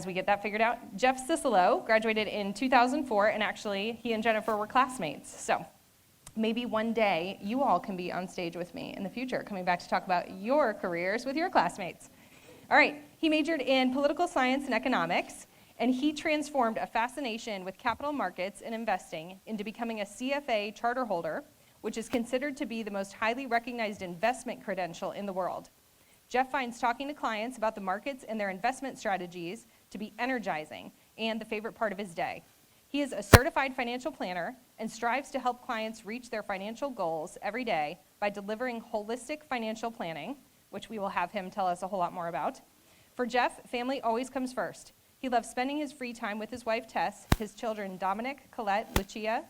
we get that figured out, Jeff Sciscilo graduated in 2004, and actually he and Jennifer were classmates. So maybe one day you all can be on stage with me in the future, coming back to talk about your careers with your classmates. All right, he majored in political science and economics, and he transformed a fascination with capital markets and investing into becoming a CFA charter holder, which is considered to be the most highly recognized investment credential in the world. Jeff finds talking to clients about the markets and their investment strategies to be energizing and the favorite part of his day. He is a certified financial planner and strives to help clients reach their financial goals every day by delivering holistic financial planning, which we will have him tell us a whole lot more about. For Jeff, family always comes first. He loves spending his free time with his wife, Tess, his children, Dominic, Colette, Lucia,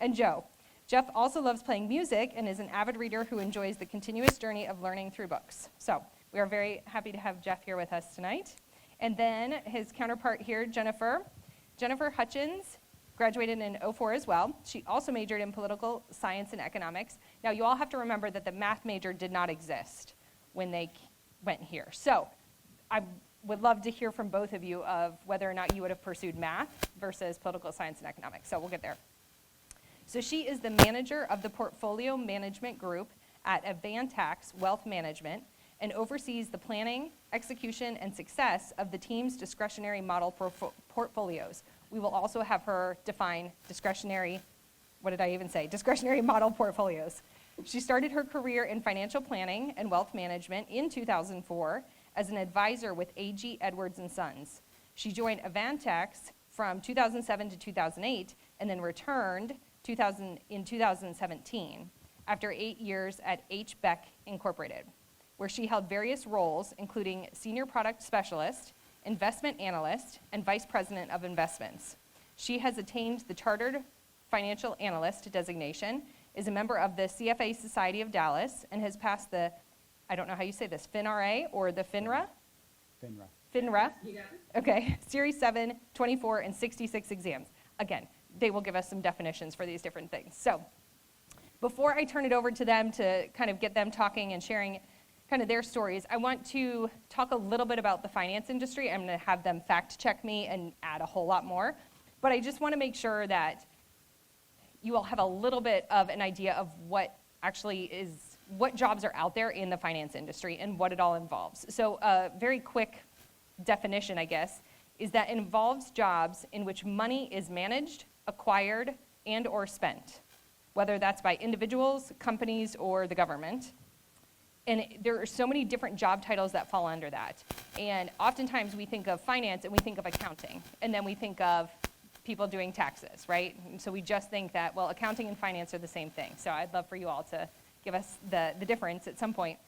and Joe. Jeff also loves playing music and is an avid reader who enjoys the continuous journey of learning through books. So we are very happy to have Jeff here with us tonight. And then his counterpart here, Jennifer Hutchins, graduated in 2004 as well. She also majored in political science and economics. Now you all have to remember that the math major did not exist when they went here. So I would love to hear from both of you of whether or not you would have pursued math versus political science and economics. So we'll get there. So she is the manager of the portfolio management group at Avantax Wealth Management and oversees the planning, execution, and success of the team's discretionary model portfolios. We will also have her define discretionary model portfolios. She started her career in financial planning and wealth management in 2004 as an advisor with A.G. Edwards & Sons. She joined Avantax from 2007 to 2008 and then returned in 2017 after 8 years at H. Beck Incorporated, where she held various roles, including senior product specialist, investment analyst, and vice president of investments. She has attained the Chartered Financial Analyst designation, is a member of the CFA Society of Dallas, and has passed the, I don't know how you say this, FINRA or the FINRA? FINRA. You got it. Okay, Series 7, 24, and 66 exams. Again, they will give us some definitions for these different things. So before I turn it over to them to kind of get them talking and sharing kind of their stories, I want to talk a little bit about the finance industry. I'm going to have them fact check me and add a whole lot more. But I just want to make sure that you all have a little bit of an idea of what jobs are out there in the finance industry and what it all involves. So a very quick definition, I guess, is that it involves jobs in which money is managed, acquired, and or spent, whether that's by individuals, companies, or the government. And there are so many different job titles that fall under that. And oftentimes we think of finance and we think of accounting, and then we think of people doing taxes, right? And so we just think that, well, accounting and finance are the same thing. So I'd love for you all to give us the difference at some point.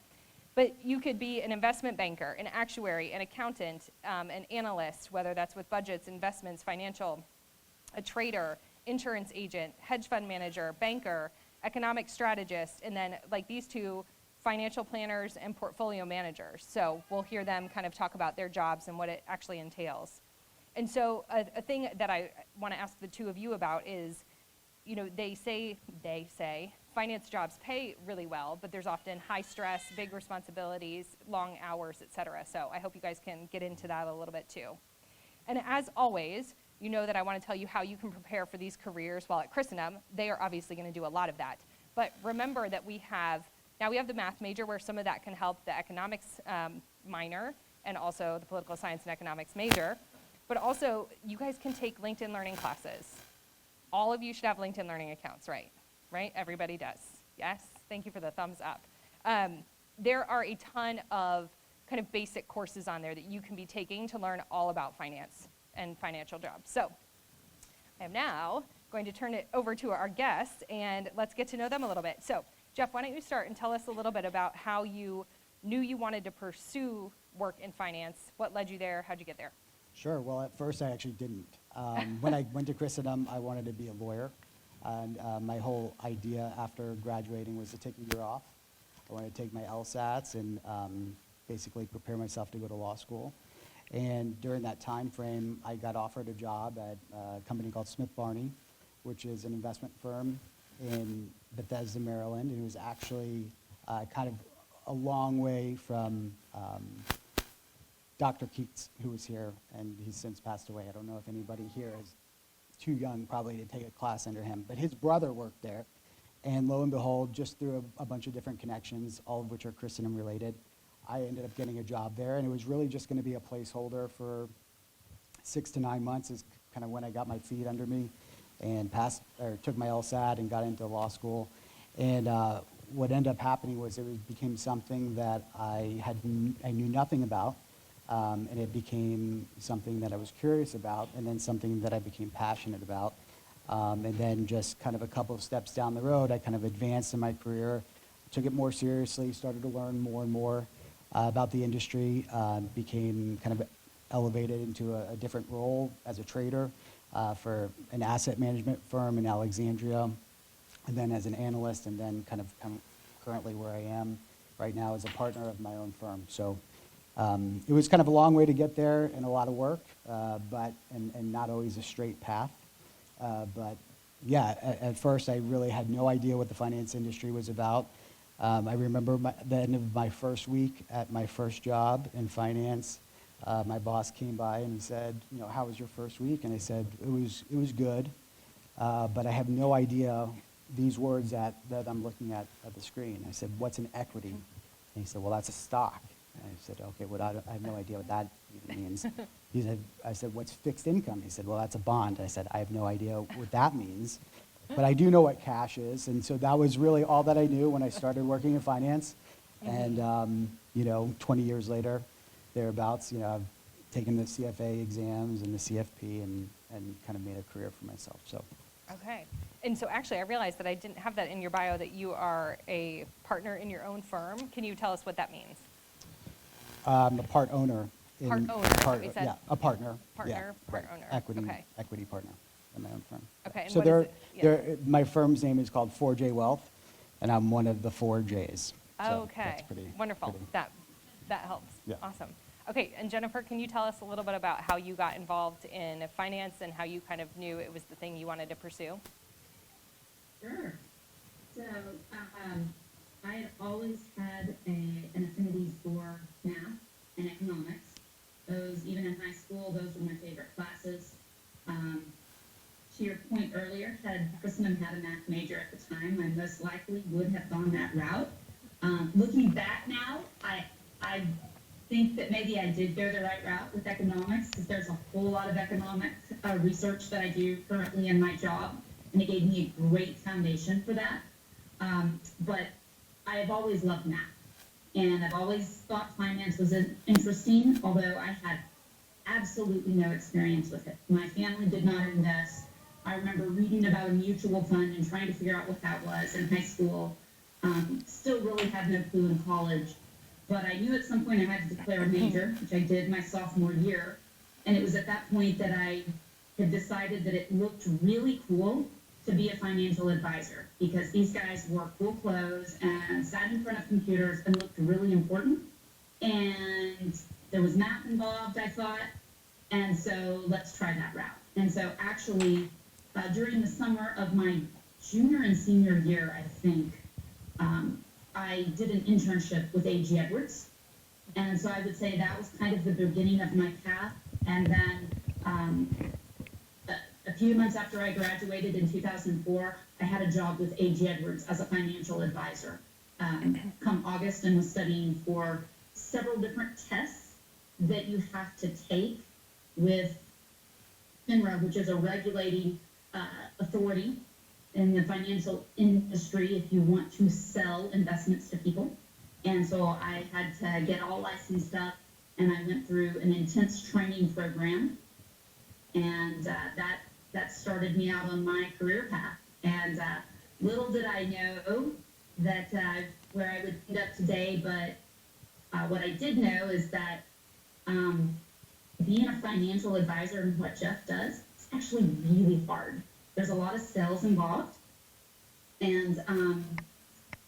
But you could be an investment banker, an actuary, an accountant, an analyst, whether that's with budgets, investments, financial, a trader, insurance agent, hedge fund manager, banker, economic strategist, and then like these two, financial planners and portfolio managers. So we'll hear them kind of talk about their jobs and what it actually entails. And so a thing that I want to ask the two of you about is, you know, they say finance jobs pay really well, but there's often high stress, big responsibilities, long hours, et cetera. So I hope you guys can get into that a little bit too. And as always, you know that I want to tell you how you can prepare for these careers while at Christendom. They are obviously going to do a lot of that. But remember that we have the math major where some of that can help the economics minor and also the political science and economics major. But also, you guys can take LinkedIn Learning classes. All of you should have LinkedIn Learning accounts, right? Right? Everybody does. Yes? Thank you for the thumbs up. There are a ton of kind of basic courses on there that you can be taking to learn all about finance and financial jobs. So I am now going to turn it over to our guests, and let's get to know them a little bit. So Jeff, why don't you start and tell us a little bit about how you knew you wanted to pursue work in finance? What led you there? How'd you get there? Sure. Well, at first I actually didn't. When I went to Christendom, I wanted to be a lawyer. And my whole idea after graduating was to take a year off. I wanted to take my LSATs and basically prepare myself to go to law school. And during that time frame, I got offered a job at a company called Smith Barney, which is an investment firm in Bethesda, Maryland. And it was actually kind of a long way from Dr. Keats, who was here, and he's since passed away. I don't know if anybody here is too young probably to take a class under him, but his brother worked there. And lo and behold, just through a bunch of different connections, all of which are Christendom related, I ended up getting a job there. And it was really just going to be a placeholder for 6 to 9 months is kind of when I got my feet under me and took my LSAT and got into law school. And what ended up happening was became something that I knew nothing about. And it became something that I was curious about, and then something that I became passionate about. And then just kind of a couple of steps down the road, I kind of advanced in my career, took it more seriously, started to learn more and more about the industry, became kind of elevated into a different role as a trader for an asset management firm in Alexandria, and then as an analyst, and then kind of currently where I am right now as a partner of my own firm. So it was kind of a long way to get there and a lot of work, but not always a straight path. But yeah, at first I really had no idea what the finance industry was about. I remember the end of my first week at my first job in finance. My boss came by and he said, how was your first week? And I said, it was good, but I have no idea these words that I'm looking at the screen. I said, what's an equity? And he said, well, that's a stock. And I said, okay, well, I have no idea what that even means. I said, what's fixed income? He said, well, that's a bond. I said, I have no idea what that means, but I do know what cash is. And so that was really all that I knew when I started working in finance. And, 20 years later, thereabouts, I've taken the CFA exams and the CFP and kind of made a career for myself. So. Okay. And so actually, I realized that I didn't have that in your bio, that you are a partner in your own firm. Can you tell us what that means? I'm a part owner. Part owner, we said? Yeah, a partner. Partner, yeah, part right. owner. Equity partner in my own firm. Okay, and So what is it? my firm's name is called 4J Wealth, and I'm one of the 4 J's. So Okay, that's pretty, wonderful. pretty- That helps. Yeah. Awesome. Okay, and Jennifer, can you tell us a little bit about how you got involved in finance and how you kind of knew it was the thing you wanted to pursue? Sure. So I had always had an affinity for math and economics. Those, even in high school, those were my favorite classes. To your point earlier, had Christendom had a math major at the time, I most likely would have gone that route. Looking back now, I think that maybe I did go the right route with economics, because there's a whole lot of economic research that I do currently in my job, and it gave me a great foundation for that. But I have always loved math, and I've always thought finance was interesting, although I had absolutely no experience with it. My family did not invest. I remember reading about a mutual fund and trying to figure out what that was in high school. Still really had no clue in college, but I knew at some point I had to declare a major, which I did my sophomore year, and it was at that point that I had decided that it looked really cool to be a financial advisor, because these guys wore cool clothes and sat in front of computers and looked really important. And there was math involved, I thought, and so let's try that route. And so actually, during the summer of my junior and senior year, I think, I did an internship with A.G. Edwards. And so I would say that was kind of the beginning of my path. And then a few months after I graduated in 2004, I had a job with A.G. Edwards as a financial advisor come August, and was studying for several different tests that you have to take with FINRA, which is a regulating authority in the financial industry if you want to sell investments to people. And so I had to get all licensed up, and I went through an intense training program, and that started me out on my career path. And little did I know that where I would end up today, but what I did know is that being a financial advisor and what Jeff does, it's actually really hard. There's a lot of sales involved, and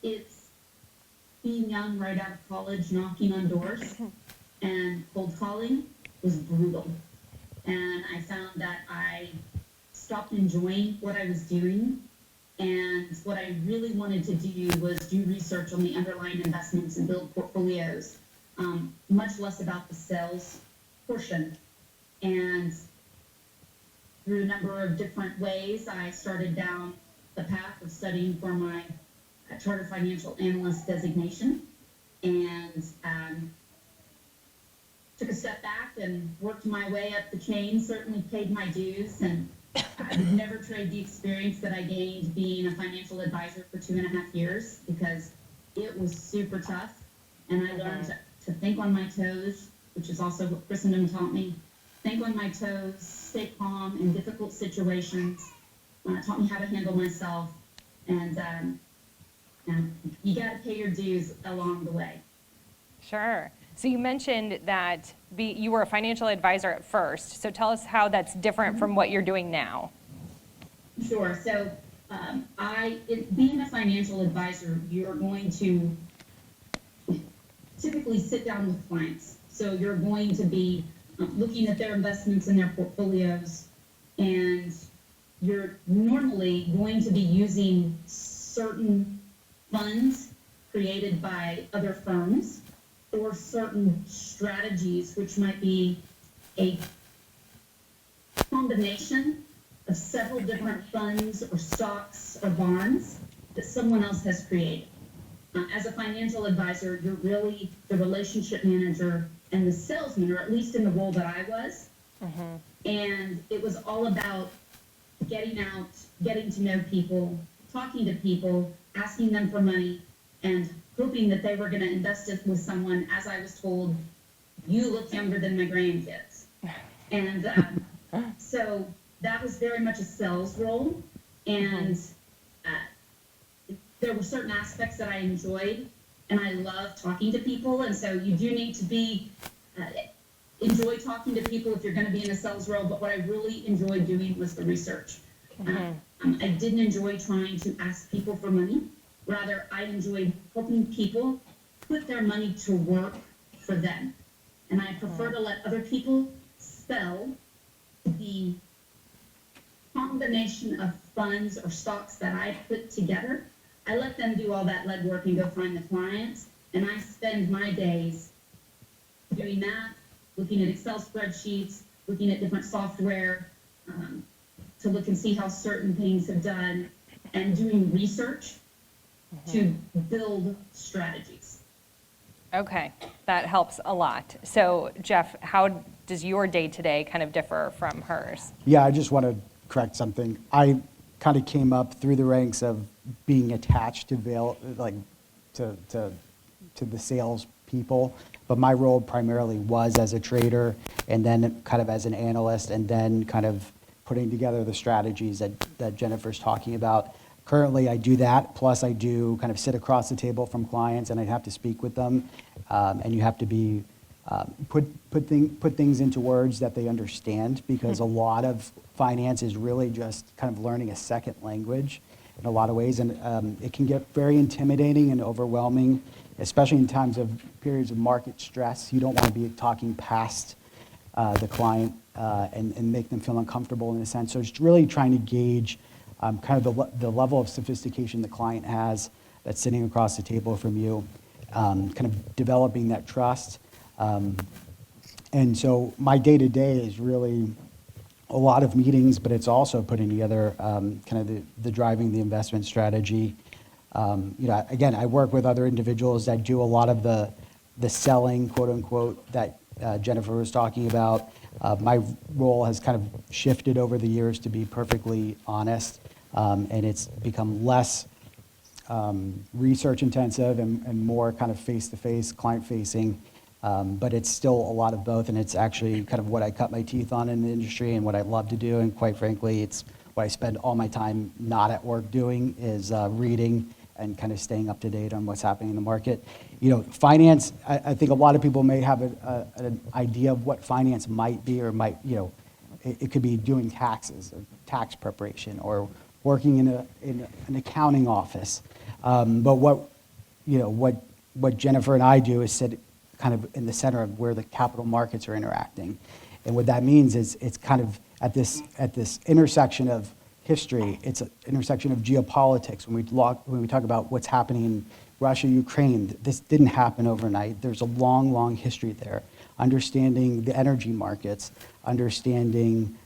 it's being young right out of college, knocking on doors, and cold calling was brutal. And I found that I stopped enjoying what I was doing, and what I really wanted to do was do research on the underlying investments and build portfolios much less about the sales portion. And through a number of different ways, I started down the path of studying for my Chartered Financial Analyst designation, and took a step back and worked my way up the chain, certainly paid my dues, and I would never trade the experience that I gained being a financial advisor for 2.5 years, because it was super tough, and I learned to think on my toes, which is also what Christendom taught me. Think on my toes, stay calm in difficult situations, taught me how to handle myself, and you got to pay your dues along the way. Sure. So you mentioned that you were a financial advisor at first. So tell us how that's different from what you're doing now. Sure. So being a financial advisor, you're going to typically sit down with clients. So you're going to be looking at their investments and their portfolios, and you're normally going to be using certain funds created by other firms, or certain strategies, which might be a combination of several different funds or stocks or bonds that someone else has created. As a financial advisor, you're really the relationship manager and the salesman, or at least in the role that I was. And it was all about getting out, getting to know people, talking to people, asking them for money, and hoping that they were going to invest it with someone. As I was told, you look younger than my grandkids. And so that was very much a sales role. And there were certain aspects that I enjoyed, and I love talking to people. And so you do need to be, enjoy talking to people if you're going to be in a sales role. But what I really enjoyed doing was the research. I didn't enjoy trying to ask people for money. Rather, I enjoyed helping people put their money to work for them. And I prefer to let other people sell the combination of funds or stocks that I put together. I let them do all that legwork and go find the clients. And I spend my days doing that, looking at Excel spreadsheets, looking at different software to look and see how certain things have done, and doing research to build strategies. Okay, that helps a lot. So Jeff, how does your day-to-day kind of differ from hers? Yeah, I just want to correct something. I kind of came up through the ranks of being attached to to the sales people, but my role primarily was as a trader, and then kind of as an analyst, and then kind of putting together the strategies that Jennifer's talking about. Currently, I do that, plus I do kind of sit across the table from clients, and I have to speak with them, and you have to be put things into words that they understand, because a lot of finance is really just kind of learning a second language in a lot of ways, and it can get very intimidating and overwhelming, especially in times of periods of market stress. You don't want to be talking past the client and make them feel uncomfortable in a sense. So it's really trying to gauge kind of the level of sophistication the client has that's sitting across the table from you, kind of developing that trust. And so my day-to-day is really a lot of meetings, but it's also putting together kind of the driving the investment strategy. Again, I work with other individuals that do a lot of the selling, quote unquote, that Jennifer was talking about. My role has kind of shifted over the years, to be perfectly honest, and it's become less research intensive and more kind of face-to-face, client-facing, but it's still a lot of both, and it's actually kind of what I cut my teeth on in the industry and what I love to do, and quite frankly, it's what I spend all my time not at work doing, is reading and kind of staying up to date on what's happening in the market. Finance, I think a lot of people may have an idea of what finance might be, or might, it could be doing taxes or tax preparation, or working in an accounting office. But what Jennifer and I do is sit kind of in the center of where the capital markets are interacting. And what that means is it's kind of at this intersection of history. It's an intersection of geopolitics when we talk about what's happening Russia, Ukraine, this didn't happen overnight. There's a long, long history there. Understanding the energy markets, understanding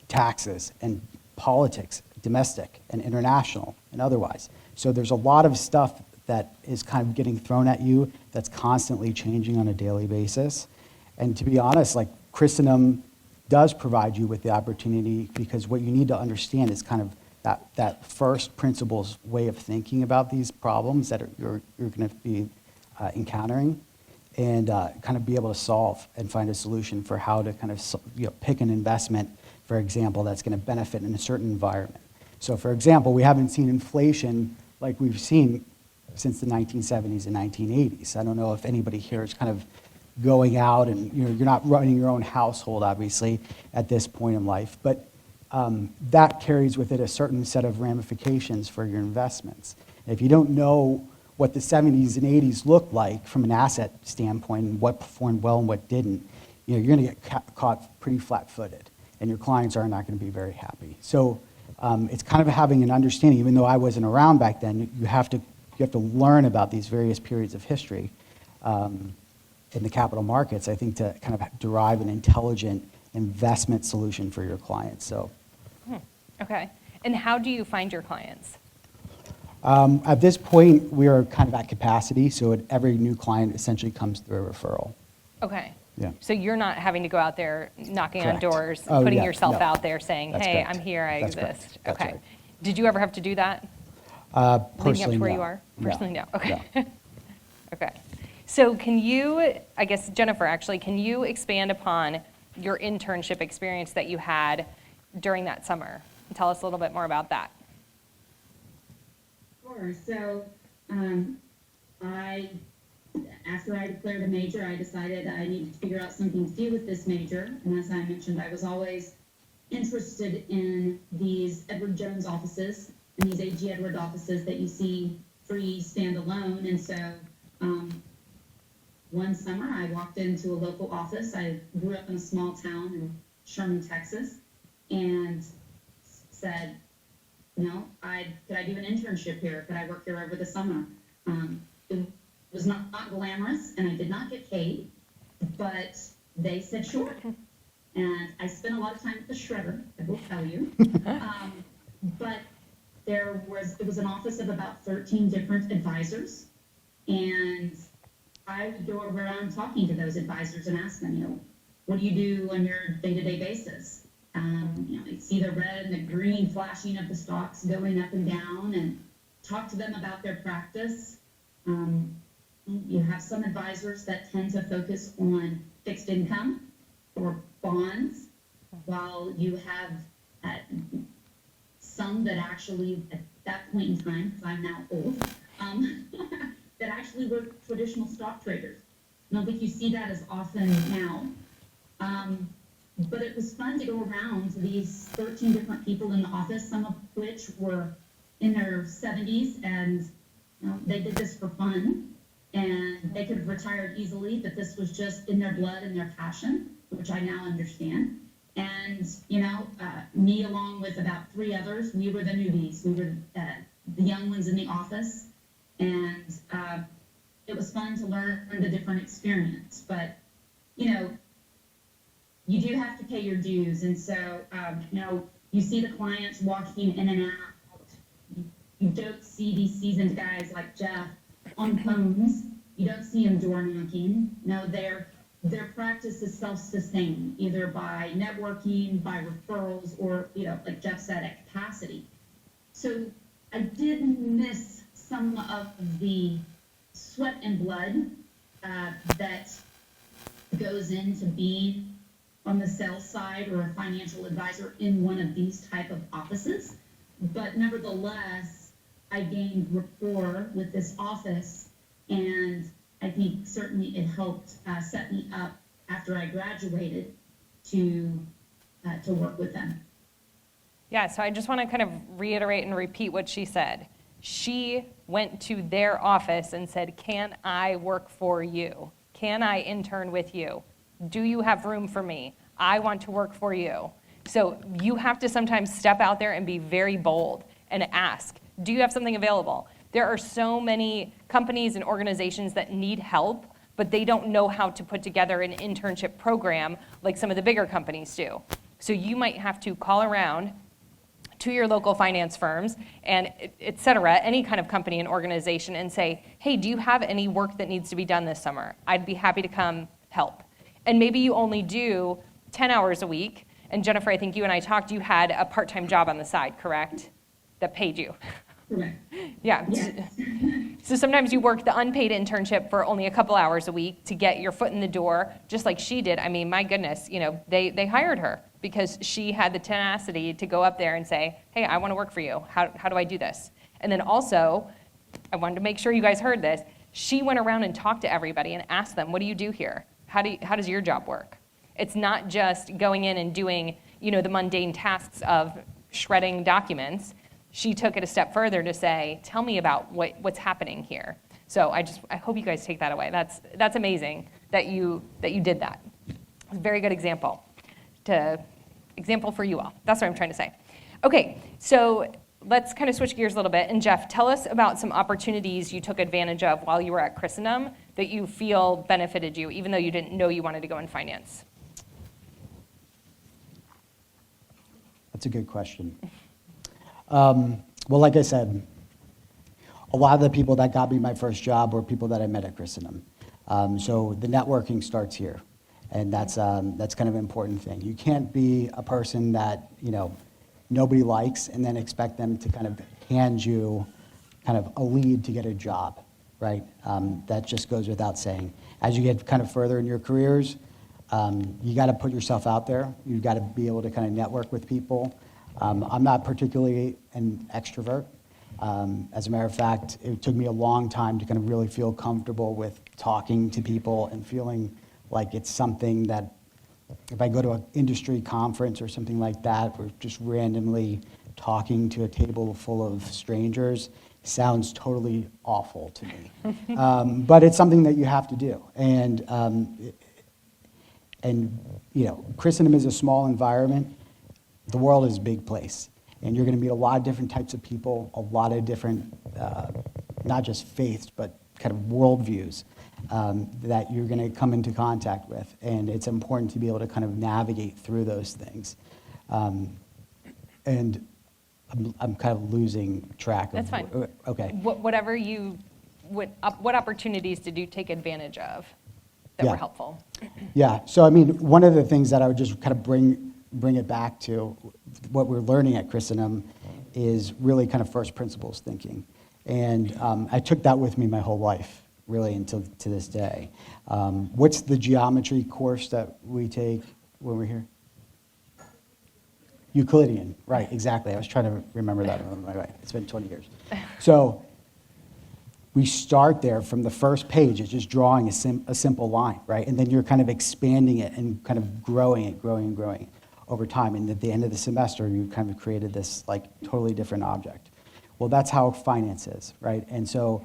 taxes and politics, domestic and international and otherwise. So there's a lot of stuff that is kind of getting thrown at you that's constantly changing on a daily basis. And to be honest, like Christendom does provide you with the opportunity, because what you need to understand is kind of that first principles way of thinking about these problems that you're going to be encountering, and kind of be able to solve and find a solution for how to kind of pick an investment, for example, that's going to benefit in a certain environment. So for example, we haven't seen inflation like we've seen since the 1970s and 1980s. I don't know if anybody here is kind of going out and you're not running your own household, obviously, at this point in life, but that carries with it a certain set of ramifications for your investments. And if you don't know what the 70s and 80s looked like from an asset standpoint and what performed well and what didn't, you're going to get caught pretty flat-footed, and your clients are not going to be very happy. So it's kind of having an understanding. Even though I wasn't around back then, you have to learn about these various periods of history in the capital markets, I think, to kind of derive an intelligent investment solution for your clients. So, Okay. And how do you find your clients? at this point, we are kind of at capacity, so every new client essentially comes through a referral. Okay. Yeah. So you're not having to go out there knocking on Correct. doors, Oh, putting yeah, yourself no. out there saying, That's hey, correct. I'm here, I That's exist. correct. That's Okay. right. Did you ever have to do that? Leading up Personally, to where no. you are? No. Personally, no. Okay. No. Okay. So can you, I guess, Jennifer, actually, can you expand upon your internship experience that you had during that summer? And tell us a little bit more about that. Sure. So, after I declared a major, I decided I needed to figure out something to do with this major. And as I mentioned, I was always interested in these Edward Jones offices and these A.G. Edward offices that you see free standalone. And so, one summer I walked into a local office. I grew up in a small town in Sherman, Texas, and said, could I do an internship here? Could I work here over the summer? It was not glamorous, and I did not get paid, but they said sure. And I spent a lot of time at the shredder, I will tell you. But it was an office of about 13 different advisors, and I would go around talking to those advisors and ask them, what do you do on your day-to-day basis? You'd see the red and the green flashing of the stocks going up and down, and talk to them about their practice. You have some advisors that tend to focus on fixed income or bonds, while you have some that actually, at that point in time, because I'm now old, that actually were traditional stock traders. I don't think you see that as often now. But it was fun to go around to these 13 different people in the office, some of which were in their 70s, and they did this for fun, and they could have retired easily, but this was just in their blood and their passion, which I now understand. And, me along with about 3 others, we were the newbies. We were the young ones in the office, and it was fun to learn the different experience. But, you do have to pay your dues. And so, you see the clients walking in and out. You don't see these seasoned guys like Jeff on phones. You don't see them door knocking. No, their practice is self-sustained, either by networking, by referrals, or, like Jeff said, at capacity. So I did miss some of the sweat and blood that goes into being on the sales side or a financial advisor in one of these type of offices. But nevertheless, I gained rapport with this office, and I think certainly it helped set me up after I graduated to work with them. Yeah, so I just want to kind of reiterate and repeat what she said. She went to their office and said, can I work for you? Can I intern with you? Do you have room for me? I want to work for you. So you have to sometimes step out there and be very bold and ask, do you have something available? There are so many companies and organizations that need help, but they don't know how to put together an internship program like some of the bigger companies do. So you might have to call around to your local finance firms and et cetera, any kind of company and organization, and say, hey, do you have any work that needs to be done this summer? I'd be happy to come help. And maybe you only do 10 hours a week. And Jennifer, I think you and I talked, you had a part-time job on the side, correct? That paid you. Correct. Yeah. Yes. So sometimes you work the unpaid internship for only a couple hours a week to get your foot in the door, just like she did. I mean, my goodness, they hired her because she had the tenacity to go up there and say, hey, I want to work for you. How do I do this? And then also, I wanted to make sure you guys heard this, she went around and talked to everybody and asked them, what do you do here? How does your job work? It's not just going in and doing, the mundane tasks of shredding documents. She took it a step further to say, tell me about what's happening here. So I hope you guys take that away. That's amazing that you did that. Very good example for you all. That's what I'm trying to say. Okay, so let's kind of switch gears a little bit. And Jeff, tell us about some opportunities you took advantage of while you were at Christendom that you feel benefited you, even though you didn't know you wanted to go in finance. That's a good question. Well, like I said, a lot of the people that got me my first job were people that I met at Christendom. So the networking starts here, and that's kind of an important thing. You can't be a person that nobody likes and then expect them to kind of hand you kind of a lead to get a job, right? That just goes without saying. As you get kind of further in your careers, you got to put yourself out there. You've got to be able to kind of network with people. I'm not particularly an extrovert. As a matter of fact, it took me a long time to kind of really feel comfortable with talking to people and feeling like it's something that if I go to an industry conference or something like that, or just randomly talking to a table full of strangers, sounds totally awful to me. But it's something that you have to do. And Christendom is a small environment. The world is a big place, and you're going to meet a lot of different types of people, a lot of different, not just faiths, but kind of worldviews that you're going to come into contact with, and it's important to be able to kind of navigate through those things. And I'm kind of losing track of. That's fine. Okay. What opportunities did you take advantage of that were helpful? Yeah. So I mean, one of the things that I would just kind of bring it back to what we're learning at Christendom is really kind of first principles thinking. And I took that with me my whole life, really, until to this day. What's the geometry course that we take when we're here? Euclidean, right, exactly. I was trying to remember that. It's been 20 years. So we start there from the first page. It's just drawing a simple line, right? And then you're kind of expanding it and kind of growing it over time. And at the end of the semester, you kind of created this like totally different object. Well, that's how finance is, right? And so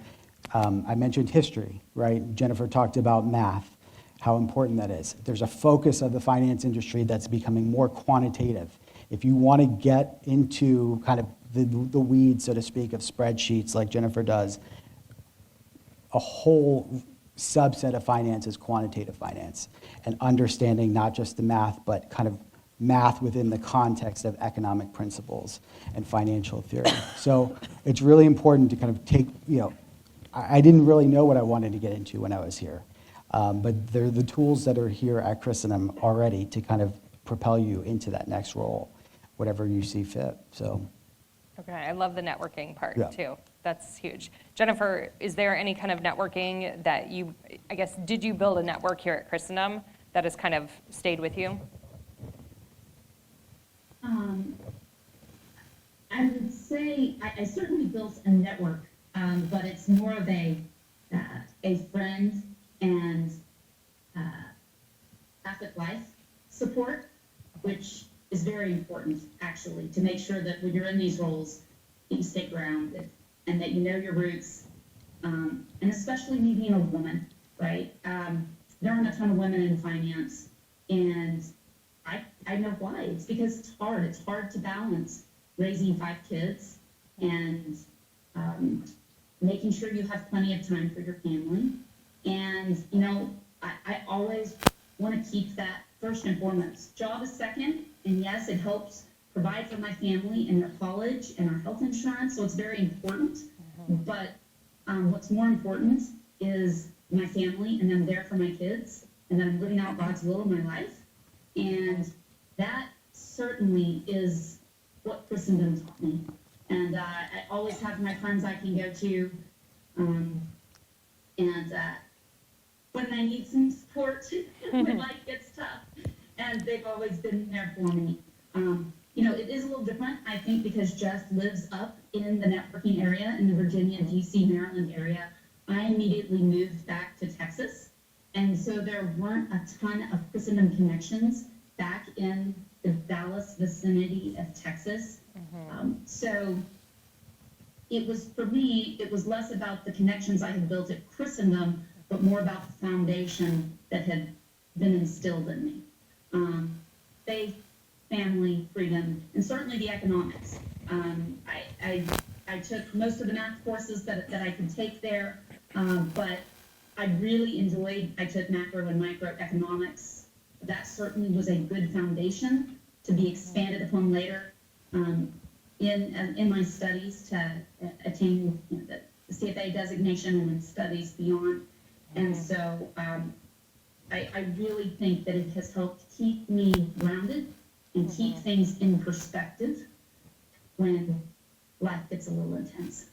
I mentioned history, right? Jennifer talked about math, how important that is. There's a focus of the finance industry that's becoming more quantitative. If you want to get into kind of the weeds, so to speak, of spreadsheets like Jennifer does, a whole subset of finance is quantitative finance and understanding not just the math, but kind of math within the context of economic principles and financial theory. So it's really important to kind of take, I didn't really know what I wanted to get into when I was here, but there are the tools that are here at Christendom already to kind of propel you into that next role, whatever you see fit. So. Okay, I love the networking part too. That's huge. Jennifer, is there any kind of networking that did you build a network here at Christendom that has kind of stayed with you? I would say I certainly built a network, but it's more of a friend and Catholic life support, which is very important, actually, to make sure that when you're in these roles, you stay grounded and that you know your roots, and especially me being a woman, right? There aren't a ton of women in finance, and I know why. It's because it's hard. It's hard to balance raising 5 kids and making sure you have plenty of time for your family. And, you know, I always want to keep that first and foremost. Job is second, and yes, it helps provide for my family and their college and our health insurance, so it's very important. But what's more important is my family, and I'm there for my kids, and that I'm living out God's will in my life. And that certainly is what Christendom taught me. And I always have my friends I can go to, and when I need some support, when life gets tough, and they've always been there for me. You know, it is a little different, I think, because Jeff lives up in the networking area, in the Virginia, DC, Maryland area. I immediately moved back to Texas, and so there weren't a ton of Christendom connections back in the Dallas vicinity of Texas. So it was, for me, it was less about the connections I had built at Christendom, but more about the foundation that had been instilled in me. Faith, family, freedom, and certainly the economics. I took most of the math courses that I could take there, but I really enjoyed, I took macro and microeconomics. That certainly was a good foundation to be expanded upon later in my studies to attain, you know, the CFA designation and then studies beyond. And so I really think that it has helped keep me grounded and keep things in perspective when life gets a little intense.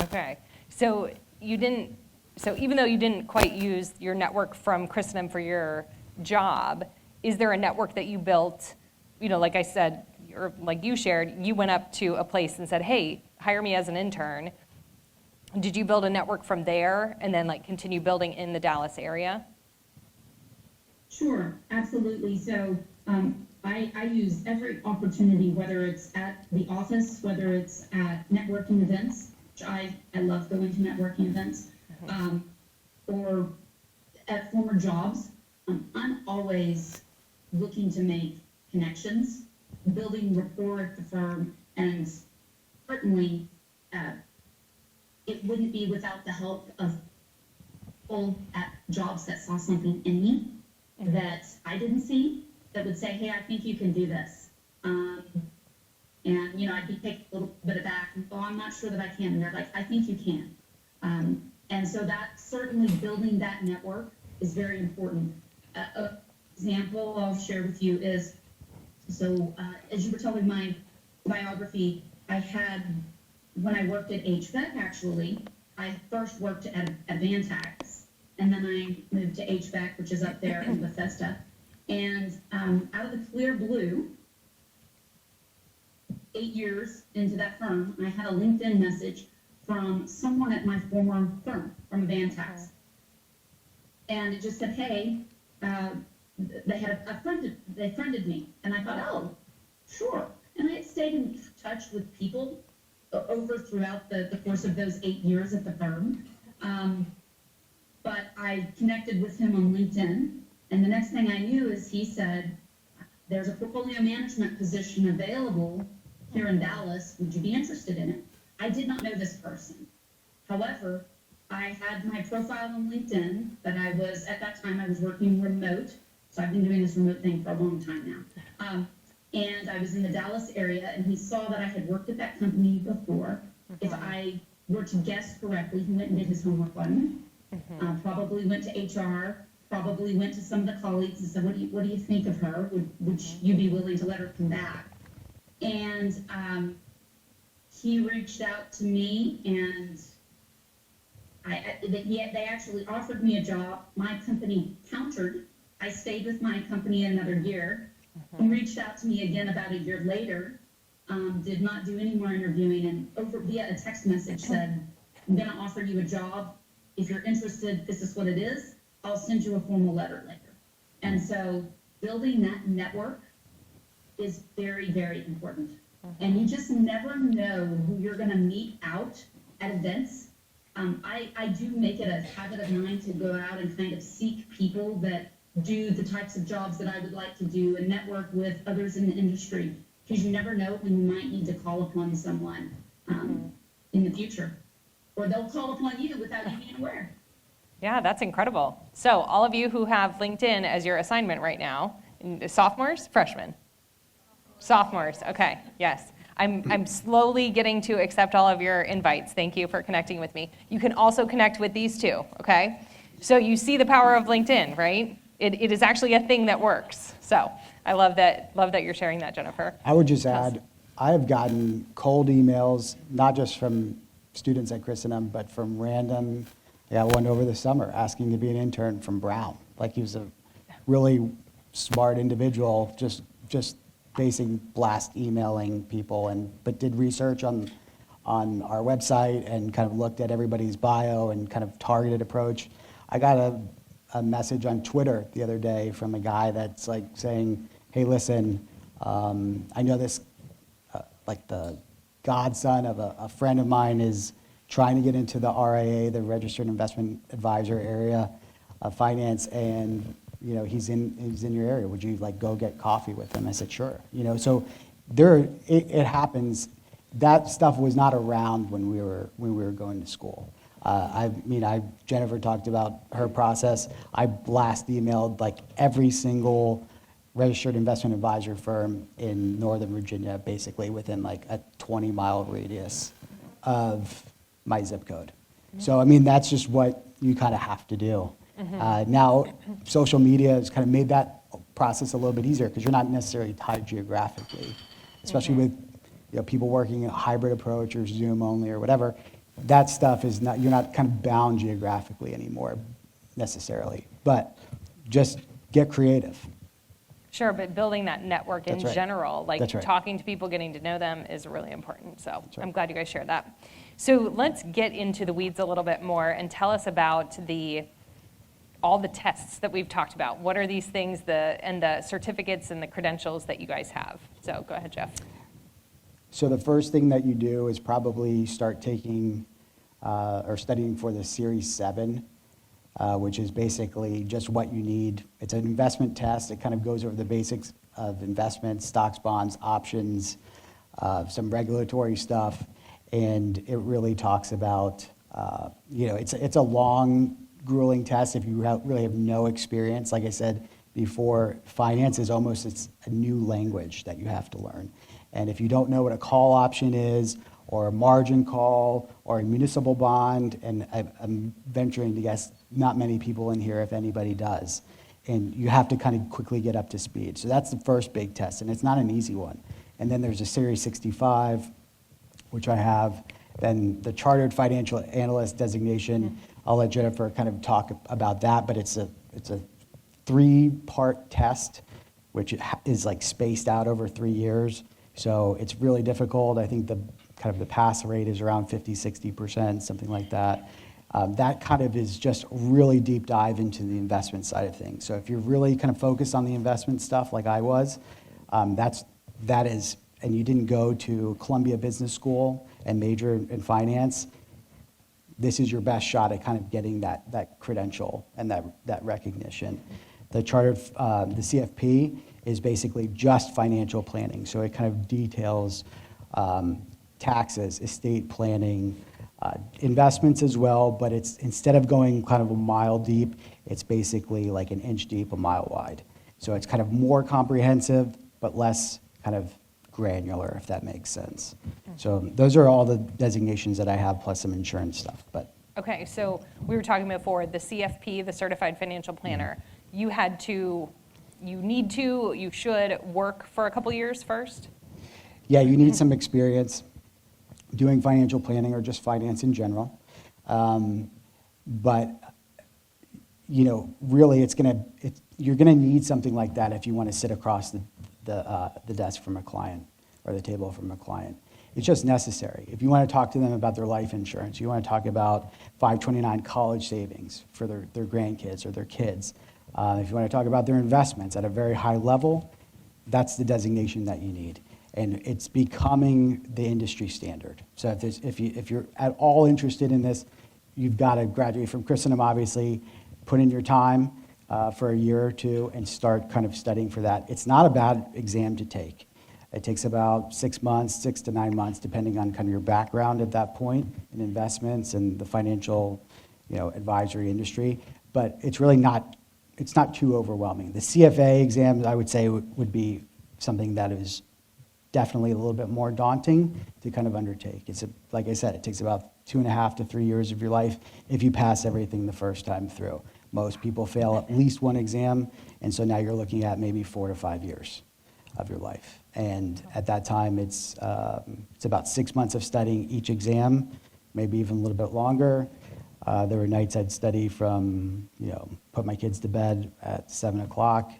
Okay, so even though you didn't quite use your network from Christendom for your job, is there a network that you built, you know, like I said, or like you shared, you went up to a place and said, hey, hire me as an intern. Did you build a network from there and then like continue building in the Dallas area? Sure, absolutely. So I use every opportunity, whether it's at the office, whether it's at networking events, which I love going to networking events, or at former jobs. I'm always looking to make connections, building rapport at the firm, and certainly it wouldn't be without the help of people at jobs that saw something in me that I didn't see, that would say, hey, I think you can do this. And, you know, I'd be taken a little bit aback and, oh, I'm not sure that I can. And they're like, I think you can. And so that certainly building that network is very important. An example I'll share with you is, so as you were telling my biography, I had, when I worked at HVAC, actually, I first worked at Vantax, and then I moved to HVAC, which is up there in Bethesda. And out of the clear blue, 8 years into that firm, I had a LinkedIn message from someone at my former firm, from Vantax. And it just said, hey, they had they friended me. And I thought, oh, sure. And I had stayed in touch with people throughout the course of those 8 years at the firm. But I connected with him on LinkedIn. And the next thing I knew is he said, there's a portfolio management position available here in Dallas. Would you be interested in it? I did not know this person. However, I had my profile on LinkedIn that I was, at that time, I was working remote. So I've been doing this remote thing for a long time now. And I was in the Dallas area, and he saw that I had worked at that company before. If I were to guess correctly, he went and did his homework on me. Probably went to HR, probably went to some of the colleagues and said, what do you think of her? Would you be willing to let her come back? And he reached out to me, and they actually offered me a job. My company countered. I stayed with my company another year. He reached out to me again about a year later, did not do any more interviewing, and via a text message said, I'm going to offer you a job. If you're interested, this is what it is. I'll send you a formal letter later. And so building that network is very, very important. And you just never know who you're going to meet out at events. I do make it a habit of mine to go out and kind of seek people that do the types of jobs that I would like to do and network with others in the industry, because you never know when you might need to call upon someone in the future. or they'll call upon you without you being aware. Yeah, that's incredible. So all of you who have LinkedIn as your assignment right now, sophomores, freshmen? Sophomores, okay, yes. I'm slowly getting to accept all of your invites. Thank you for connecting with me. You can also connect with these two, okay? So you see the power of LinkedIn, right? It is actually a thing that works. So I love that you're sharing that, Jennifer. I would just add, I have gotten cold emails, not just from students at Christendom, but from random, I got one over the summer asking to be an intern from Brown. Like he was a really smart individual, just basing blast emailing people, but did research on our website and kind of looked at everybody's bio and kind of targeted approach. I got a message on Twitter the other day from a guy that's like saying, hey, listen, I know this, like the godson of a friend of mine is trying to get into the RIA, the Registered Investment Advisor area of finance, and you know he's in your area. Would you like go get coffee with him? I said sure. You know, so it happens. That stuff was not around when we were going to school. Jennifer talked about her process. I blast emailed like every single registered investment advisor firm in Northern Virginia, basically within like a 20-mile radius of my zip code. So, I mean, that's just what you kind of have to do. Now, social media has kind of made that process a little bit easier because you're not necessarily tied geographically, especially with people working a hybrid approach or Zoom only or whatever. That stuff is not, you're not kind of bound geographically anymore necessarily, but just get creative. Sure, but building that network in That's right. general, like That's right. talking to people, getting to know them is really important. So right. I'm glad you guys shared that. So let's get into the weeds a little bit more and tell us about all the tests that we've talked about. What are these things, and the certificates and the credentials that you guys have? So go ahead, Jeff. So the first thing that you do is probably start taking or studying for the Series 7, which is basically just what you need. It's an investment test. It kind of goes over the basics of investments, stocks, bonds, options, some regulatory stuff, and it really talks about, it's a long, grueling test if you really have no experience. Like I said before, finance is it's a new language that you have to learn. And if you don't know what a call option is, or a margin call, or a municipal bond, and I'm venturing to guess not many people in here, if anybody does, and you have to kind of quickly get up to speed. So that's the first big test, and it's not an easy one. And then there's a Series 65, which I have, then the Chartered Financial Analyst designation. I'll let Jennifer kind of talk about that, but it's a 3-part test, which is like spaced out over 3 years. So it's really difficult. I think the pass rate is around 50-60%, something like that. That kind of is just really deep dive into the investment side of things. So if you're really kind of focused on the investment stuff like I was, that is, and you didn't go to Columbia Business School and major in finance, this is your best shot at kind of getting that credential and that recognition. The chartered, the CFP is basically just financial planning. So it kind of details taxes, estate planning, investments as well, but it's instead of going kind of a mile deep, it's basically like an inch deep, a mile wide. So it's kind of more comprehensive, but less kind of granular, if that makes sense. So those are all the designations that I have, plus some insurance stuff. But Okay, so we were talking before, the CFP, the Certified Financial Planner, you should work for a couple years first? yeah, you need some experience doing financial planning or just finance in general. But really you're gonna need something like that if you want to sit across the desk from a client or the table from a client. It's just necessary. If you want to talk to them about their life insurance, you want to talk about 529 college savings for their grandkids or their kids. If you want to talk about their investments at a very high level, that's the designation that you need. And it's becoming the industry standard. So if you're at all interested in this, you've got to graduate from Christendom, obviously, put in your time for a year or two and start kind of studying for that. It's not a bad exam to take. It takes about 6 months, 6 to 9 months, depending on kind of your background at that point in investments and the financial, advisory industry. But it's really not, it's not too overwhelming. The CFA exams, I would say, would be something that is definitely a little bit more daunting to kind of undertake. Like I said, it takes about 2.5 to 3 years of your life if you pass everything the first time through. Most people fail at least one exam, and so now you're looking at maybe 4 to 5 years of your life. And at that time, it's about 6 months of studying each exam, maybe even a little bit longer. There were nights I'd study from, put my kids to bed at 7 o'clock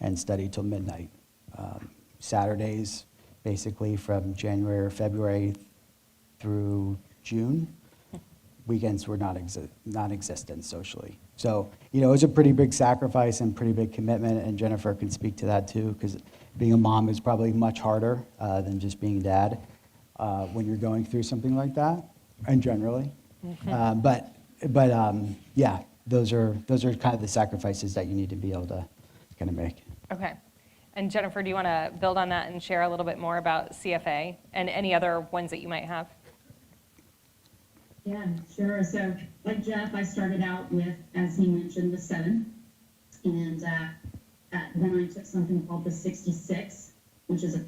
and study till midnight. Saturdays, basically from January or February through June. Weekends were non-existent socially. So, it was a pretty big sacrifice and pretty big commitment, and Jennifer can speak to that too, because being a mom is probably much harder than just being dad when you're going through something like that, and generally. But yeah, those are kind of the sacrifices that you need to be able to kind of make. Okay. And Jennifer, do you want to build on that and share a little bit more about CFA and any other ones that you might have? Yeah, sure. So like Jeff, I started out with, as he mentioned, the 7. And then I took something called the 66, which is a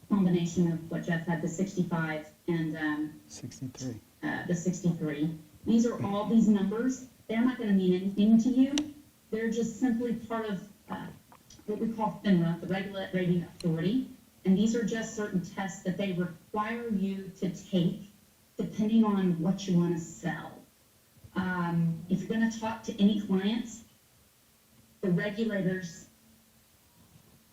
combination of what Jeff had, the 65 and 63. The 63. These are all these numbers. They're not going to mean anything to you. They're just simply part of what we call FINRA, the Regulating Authority. And these are just certain tests that they require you to take depending on what you want to sell. If you're going to talk to any clients, the regulators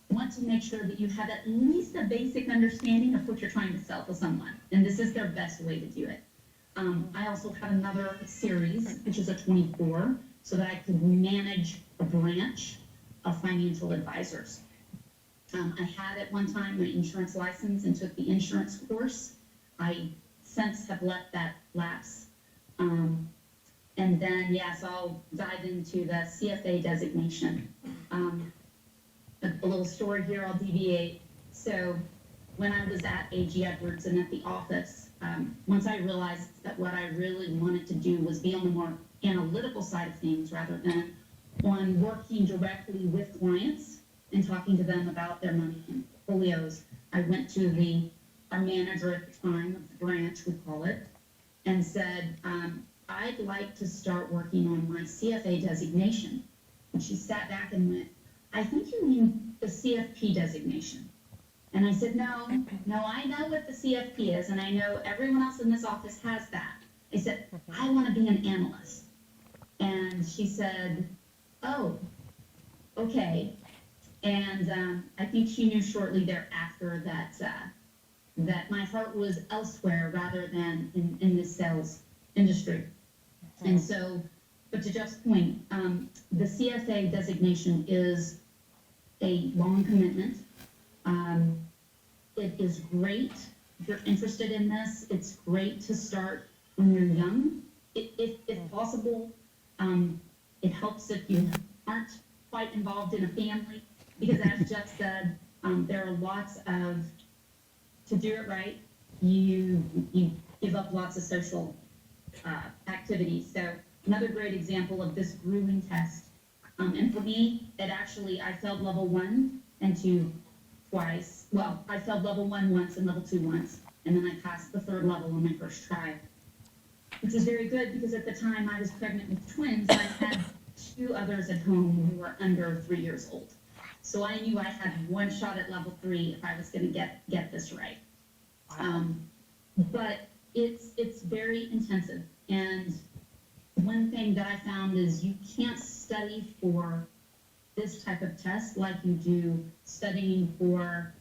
want to make sure that you have at least a basic understanding of what you're trying to sell to someone. And this is their best way to do it. I also have another series, which is a 24, so that I could manage a branch of financial advisors. I had at one time my insurance license and took the insurance course. I since have let that lapse. And then, yes, I'll dive into the CFA designation. A little story here, I'll deviate. So when I was at AG Edwards and at the office, once I realized that what I really wanted to do was be on the more analytical side of things rather than on working directly with clients and talking to them about their money and portfolios, I went to our manager at the time of the branch, we call it, and said, I'd like to start working on my CFA designation. And she sat back and went, I think you mean the CFP designation. And I said, no, I know what the CFP is, and I know everyone else in this office has that. I said, I want to be an analyst. And she said, oh, okay. And I think she knew shortly thereafter that my heart was elsewhere rather than in the sales industry. And so, but to Jeff's point, the CFA designation is a long commitment. It is great if you're interested in this. It's great to start when you're young, if possible. It helps if you aren't quite involved in a family, because as Jeff said, there are lots of, to do it right, you give up lots of social activities. So another great example of this grueling test, and for me, I failed level 1 and 2 twice. Well, I failed level 1 once and level 2 once, and then I passed the 3rd level on my first try, which was very good because at the time I was pregnant with twins and I had 2 others at home who were under 3 years old. So I knew I had one shot at level 3 if I was going to get this right. But it's very intensive. And one thing that I found is you can't study for this type of test like you do studying for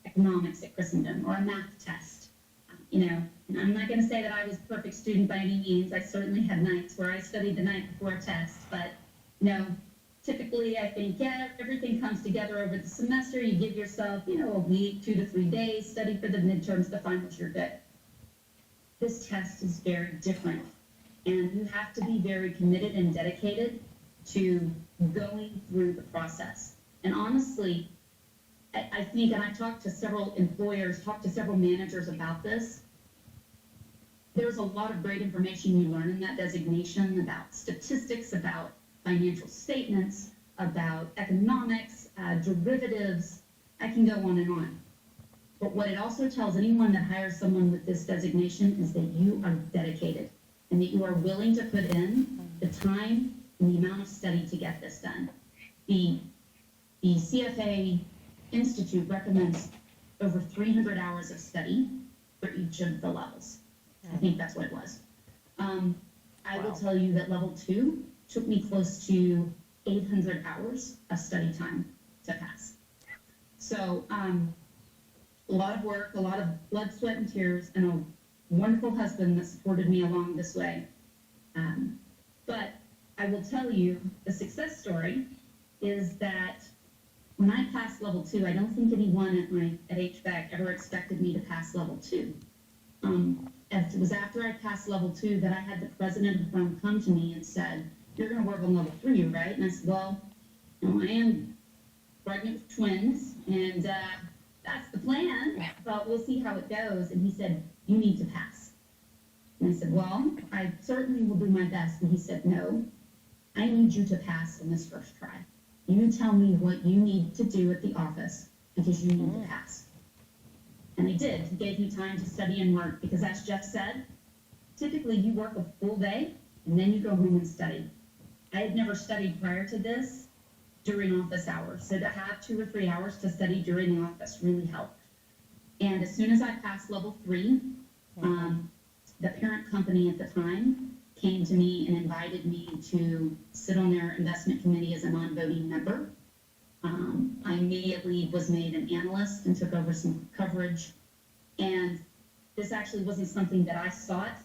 economics at Christendom or a math test. And I'm not going to say that I was a perfect student by any means. I certainly had nights where I studied the night before a test, but typically I think, everything comes together over the semester. You give yourself, a week, 2 to 3 days, study for the midterms, the finals, you're good. This test is very different, and you have to be very committed and dedicated to going through the process. And honestly, I think, and I talked to several employers, talked to several managers about this, there's a lot of great information you learn in that designation about statistics, about financial statements, about economics, derivatives. I can go on and on. But what it also tells anyone that hires someone with this designation is that you are dedicated and that you are willing to put in the time and the amount of study to get this done. The CFA Institute recommends over 300 hours of study for each of the levels. I think that's what it was. I will tell you that level 2 took me close to 800 hours of study time to pass. So a lot of work, a lot of blood, sweat, and tears, and a wonderful husband that supported me along this way. But I will tell you, the success story is that when I passed level 2, I don't think anyone at HVAC ever expected me to pass level 2. It was after I passed level 2 that I had the president of the firm come to me and said, "You're going to work on level 3, right?" And I said, "Well, you know, I am pregnant with twins, and that's the plan, but we'll see how it goes." And he said, "You need to pass." And I said, "Well, I certainly will do my best." And he said, "No, I need you to pass on this first try. You tell me what you need to do at the office because you need to pass." And I did. He gave me time to study and work because, as Jeff said, typically you work a full day and then you go home and study. I had never studied prior to this during office hours, so to have 2 or 3 hours to study during the office really helped. And as soon as I passed level 3, the parent company at the time came to me and invited me to sit on their investment committee as a non-voting member. I immediately was made an analyst and took over some coverage. And this actually wasn't something that I sought.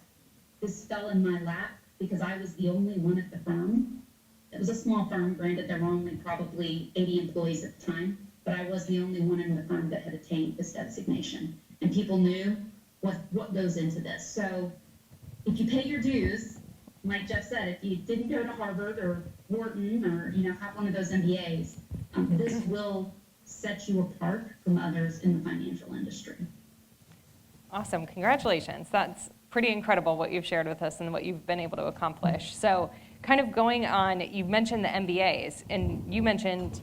This fell in my lap because I was the only one at the firm. It was a small firm, granted there were only probably 80 employees at the time, but I was the only one in the firm that had attained this designation. And people knew what goes into this. So if you pay your dues, like Jeff said, if you didn't go to Harvard or Wharton or have one of those MBAs, this will set you apart from others in the financial industry. Awesome, congratulations. That's pretty incredible what you've shared with us and what you've been able to accomplish. So kind of going on, you mentioned the MBAs, and you mentioned,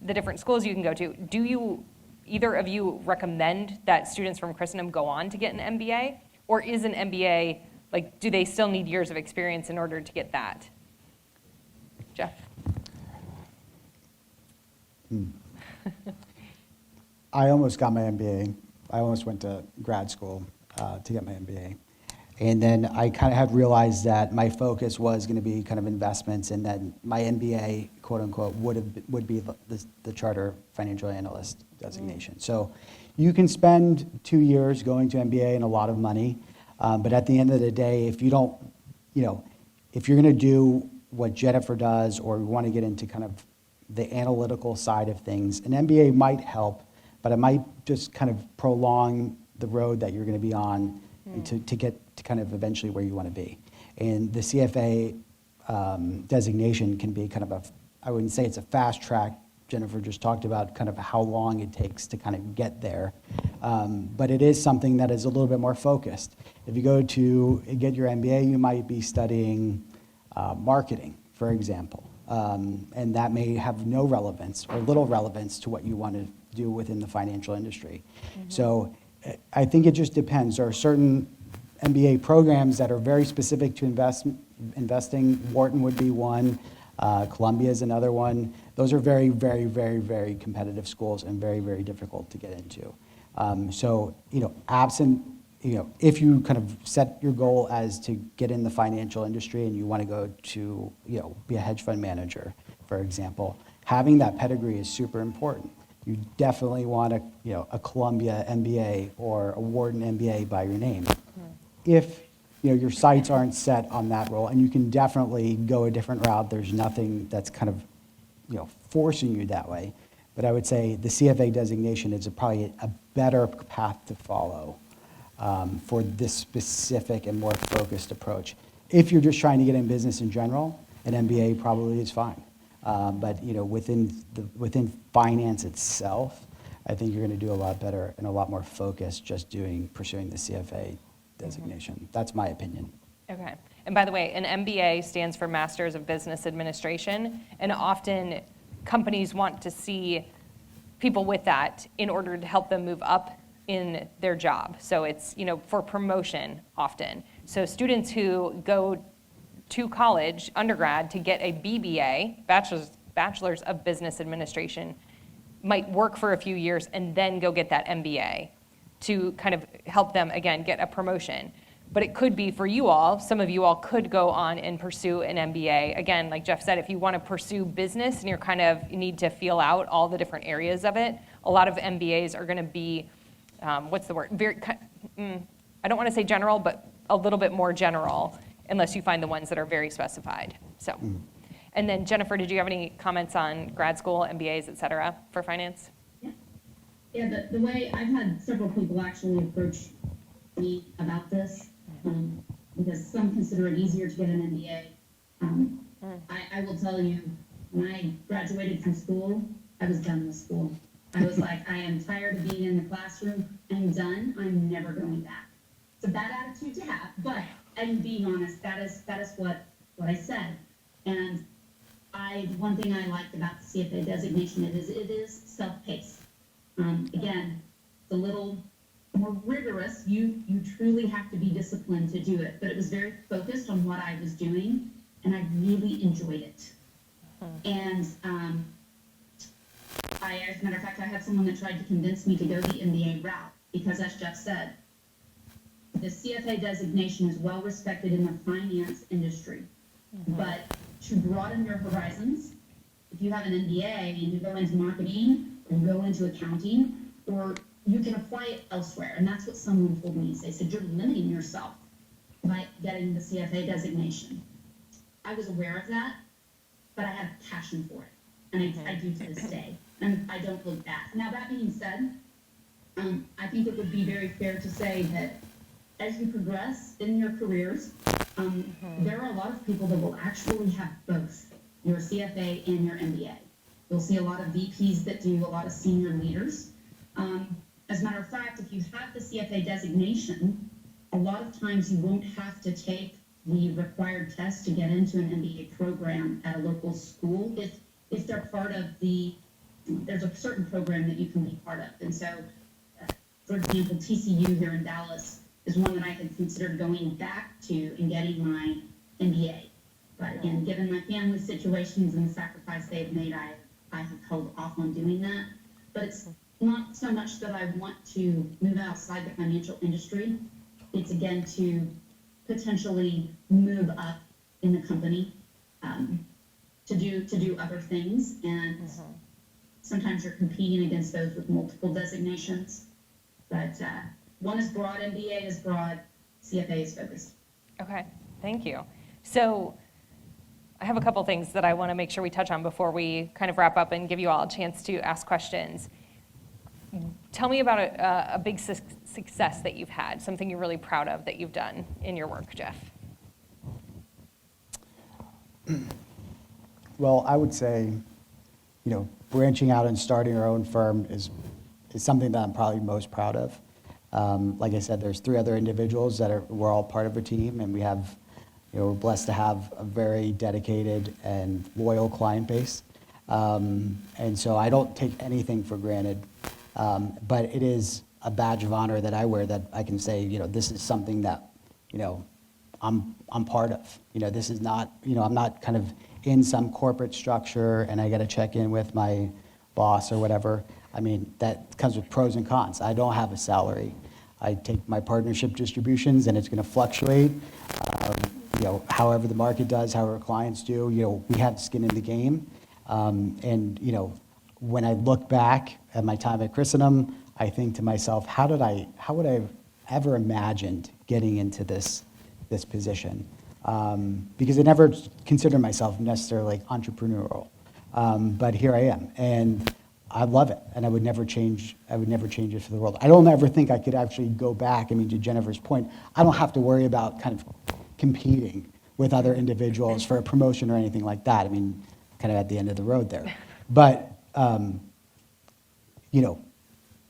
the different schools you can go to. Do you, either of you, recommend that students from Christendom go on to get an MBA? Or is an MBA, do they still need years of experience in order to get that? Jeff? I almost got my MBA. I almost went to grad school to get my MBA. And then I kind of had realized that my focus was going to be kind of investments, and that my MBA, quote unquote, would be the charter financial analyst designation. So you can spend 2 years going to MBA and a lot of money, but at the end of the day, if you don't, if you're going to do what Jennifer does, or want to get into kind of the analytical side of things, an MBA might help, but it might just kind of prolong the road that you're going to be on to get to kind of eventually where you want to be. And the CFA designation can be kind of I wouldn't say it's a fast track. Jennifer just talked about kind of how long it takes to kind of get there. But it is something that is a little bit more focused. If you go to get your MBA, you might be studying marketing, for example. And that may have no relevance or little relevance to what you want to do within the financial industry. So I think it just depends. There are certain MBA programs that are very specific to investing. Wharton would be one. Columbia is another one. Those are very, very, very, very competitive schools and very, very difficult to get into. So, absent, if you kind of set your goal as to get in the financial industry and you want to go to, be a hedge fund manager, for example, having that pedigree is super important. You definitely want a Columbia MBA or a Wharton MBA by your name. If your sights aren't set on that role, and you can definitely go a different route, there's nothing that's kind of forcing you that way. But I would say the CFA designation is probably a better path to follow for this specific and more focused approach. If you're just trying to get in business in general, an MBA probably is fine. But within finance itself, I think you're going to do a lot better and a lot more focused just pursuing the CFA designation. That's my opinion. Okay. And by the way, an MBA stands for Masters of Business Administration, and often companies want to see people with that in order to help them move up in their job. So it's, for promotion often. So students who go to college, undergrad, to get a BBA, Bachelor's of Business Administration, might work for a few years and then go get that MBA to kind of help them, again, get a promotion. But it could be for you all, some of you all could go on and pursue an MBA. Again, like Jeff said, if you want to pursue business and you need to feel out all the different areas of it, a lot of MBAs are going to be, what's the word? I don't want to say general, but a little bit more general, unless you find the ones that are very specified. So, and then Jennifer, did you have any comments on grad school, MBAs, et cetera, for finance? Yeah, the way I've had several people actually approach me about this, because some consider it easier to get an MBA. I will tell you, when I graduated from school, I was done with school. I was like, I am tired of being in the classroom. I'm done. I'm never going back. It's a bad attitude to have, but I'm being honest. That is what I said. And one thing I liked about the CFA designation it is self-paced. Again, it's a little more rigorous. You truly have to be disciplined to do it, but it was very focused on what I was doing, and I really enjoyed it. And as a matter of fact, I had someone that tried to convince me to go the MBA route because, as Jeff said, the CFA designation is well respected in the finance industry, but to broaden your horizons, if you have an MBA and you go into marketing or you go into accounting, or you can apply it elsewhere. And that's what someone told me. They said, you're limiting yourself by getting the CFA designation. I was aware of that, but I had a passion for it. And I do to this day. And I don't look back. Now, that being said, I think it would be very fair to say that as you progress in your careers, there are a lot of people that will actually have both your CFA and your MBA. You'll see a lot of VPs that do, a lot of senior leaders. As a matter of fact, if you have the CFA designation, a lot of times you won't have to take the required test to get into an MBA program at a local school if they're part of there's a certain program that you can be part of. And so, for example, TCU here in Dallas is one that I had considered going back to and getting my MBA. But again, given my family situations and the sacrifice they've made, I have held off on doing that. But it's not so much that I want to move outside the financial industry. It's again to potentially move up in the company, to do other things. And sometimes you're competing against those with multiple designations. But one is broad, MBA is broad, CFA is focused. Okay, thank you. So I have a couple things that I want to make sure we touch on before we kind of wrap up and give you all a chance to ask questions. Tell me about a big success that you've had, something you're really proud of that you've done in your work, Jeff. Well, I would say, branching out and starting our own firm is something that I'm probably most proud of. Like I said, there's 3 other individuals we're all part of a team, and we have, we're blessed to have a very dedicated and loyal client base. And so I don't take anything for granted, but it is a badge of honor that I wear that I can say, this is something that, I'm part of. This is not, I'm not kind of in some corporate structure and I got to check in with my boss or whatever. I mean, that comes with pros and cons. I don't have a salary. I take my partnership distributions and it's going to fluctuate. However the market does, however clients do, we have skin in the game. And when I look back at my time at Christendom, I think to myself, how would I have ever imagined getting into this position? Because I never considered myself necessarily entrepreneurial, but here I am, and I love it, and I would never change it for the world. I don't ever think I could actually go back. I mean, to Jennifer's point, I don't have to worry about kind of competing with other individuals for a promotion or anything like that. I mean, kind of at the end of the road there. But,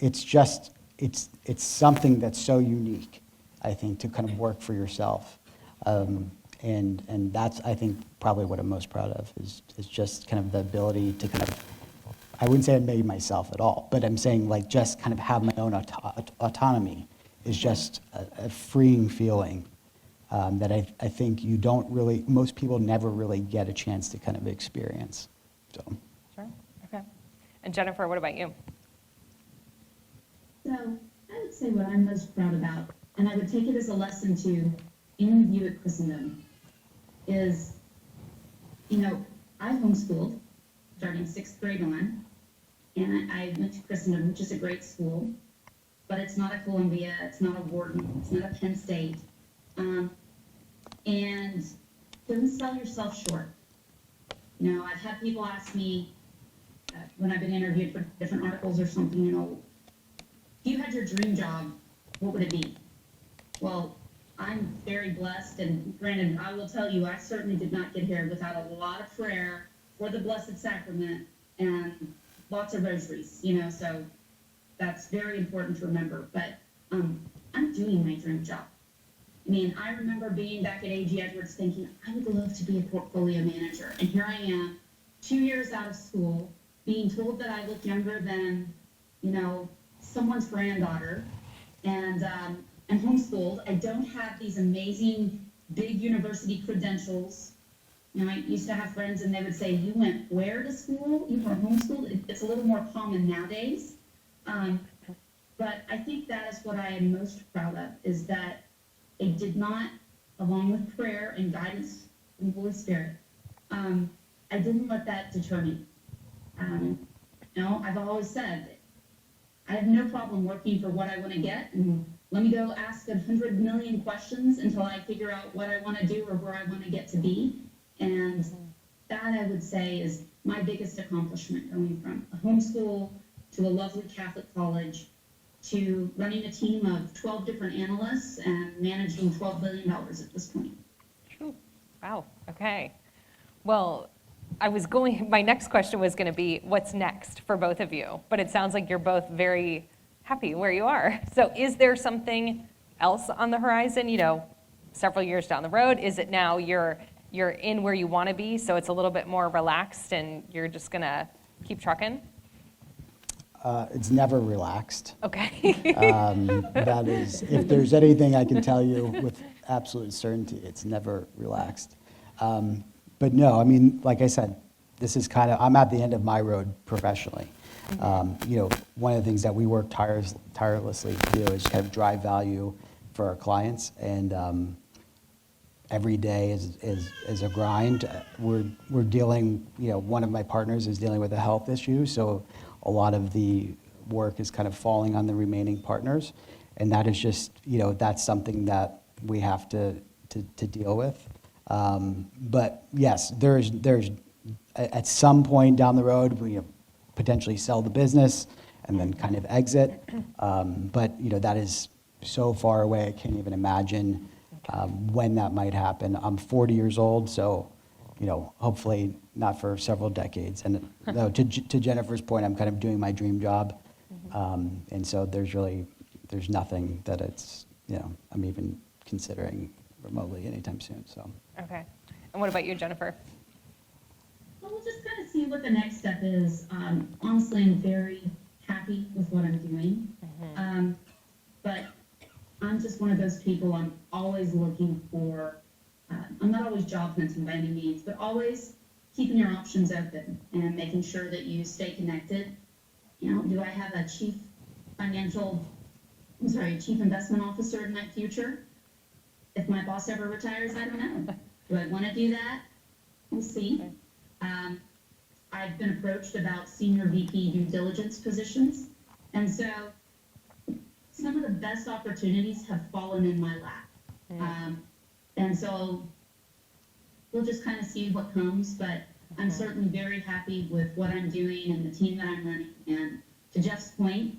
it's just, it's something that's so unique, I think, to kind of work for yourself. And that's, I think, probably what I'm most proud of, is just kind of the ability to kind of, I wouldn't say I made myself at all, but I'm saying like just kind of have my own autonomy is just a freeing feeling that I think you don't really, most people never really get a chance to kind of experience, so. Sure, okay. And Jennifer, what about you? So I would say what I'm most proud about, and I would take it as a lesson to any of you at Christendom, is, you know, I homeschooled starting 6th grade on, and I went to Christendom, which is a great school, but it's not a Columbia, it's not a Wharton, it's not a Penn State. And don't sell yourself short. You know, I've had people ask me when I've been interviewed for different articles or something, you know, if you had your dream job, what would it be? Well, I'm very blessed, and granted, I will tell you, I certainly did not get here without a lot of prayer for the Blessed Sacrament and lots of rosaries, you know, so that's very important to remember. But I'm doing my dream job. I mean, I remember being back at A.G. Edwards thinking, I would love to be a portfolio manager. And here I am, 2 years out of school, being told that I look younger than, you know, someone's granddaughter, and homeschooled. I don't have these amazing big university credentials. You know, I used to have friends and they would say, you went where to school? You were homeschooled? It's a little more common nowadays. But I think that is what I am most proud of, is that I did not, along with prayer and guidance from the Holy Spirit, I didn't let that deter me. You know, I've always said, I have no problem working for what I want to get, and let me go ask 100 million questions until I figure out what I want to do or where I want to get to be. And that, I would say, is my biggest accomplishment, going from a homeschool to a lovely Catholic college to running a team of 12 different analysts and managing $12 billion at this point. True. Wow, okay. Well, my next question was going to be, what's next for both of you? But it sounds like you're both very happy where you are. So is there something else on the horizon, you know, several years down the road? Is it now you're in where you want to be, so it's a little bit more relaxed and you're just going to keep trucking? It's never relaxed. Okay. That is, if there's anything I can tell you with absolute certainty, it's never relaxed. But no, I mean, like I said, this is kind of, I'm at the end of my road professionally. You know, one of the things that we work tirelessly to do is kind of drive value for our clients, and every day is a grind. We're dealing, you know, one of my partners is dealing with a health issue, so a lot of the work is kind of falling on the remaining partners, and that is just, you know, that's something that we have to deal with. But yes, there's at some point down the road, we potentially sell the business and then kind of exit. But you know, that is so far away, I can't even imagine when that might happen. I'm 40 years old, so you know, hopefully not for several decades. And no, to Jennifer's point, I'm kind of doing my dream job, and so there's nothing that it's, you know, I'm even considering remotely anytime soon. So. Okay. And what about you, Jennifer? Well, we'll just kind of see what the next step is. Honestly, I'm very happy with what I'm doing. But I'm just one of those people, I'm always looking for, I'm not always job hunting by any means, but always keeping your options open and making sure that you stay connected. You know, do I have a chief investment officer in my future? If my boss ever retires, I don't know. Do I want to do that? We'll see. I've been approached about senior VP due diligence positions, and so some of the best opportunities have fallen in my lap. And so we'll just kind of see what comes, but I'm certainly very happy with what I'm doing and the team that I'm running. And to Jeff's point,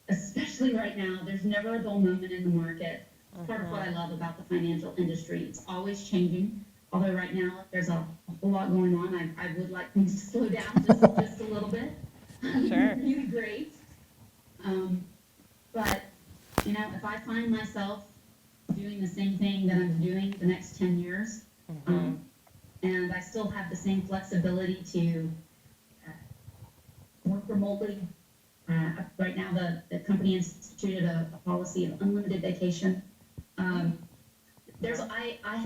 especially right now, there's never a dull moment in the market. It's part of what I love about the financial industry. It's always changing. Although right now there's a whole lot going on, I would like things to slow down just a little bit. Sure. Really great. But, you know, if I find myself doing the same thing that I'm doing the next 10 years, and I still have the same flexibility to work remotely. Right now, the company instituted a policy of unlimited vacation. I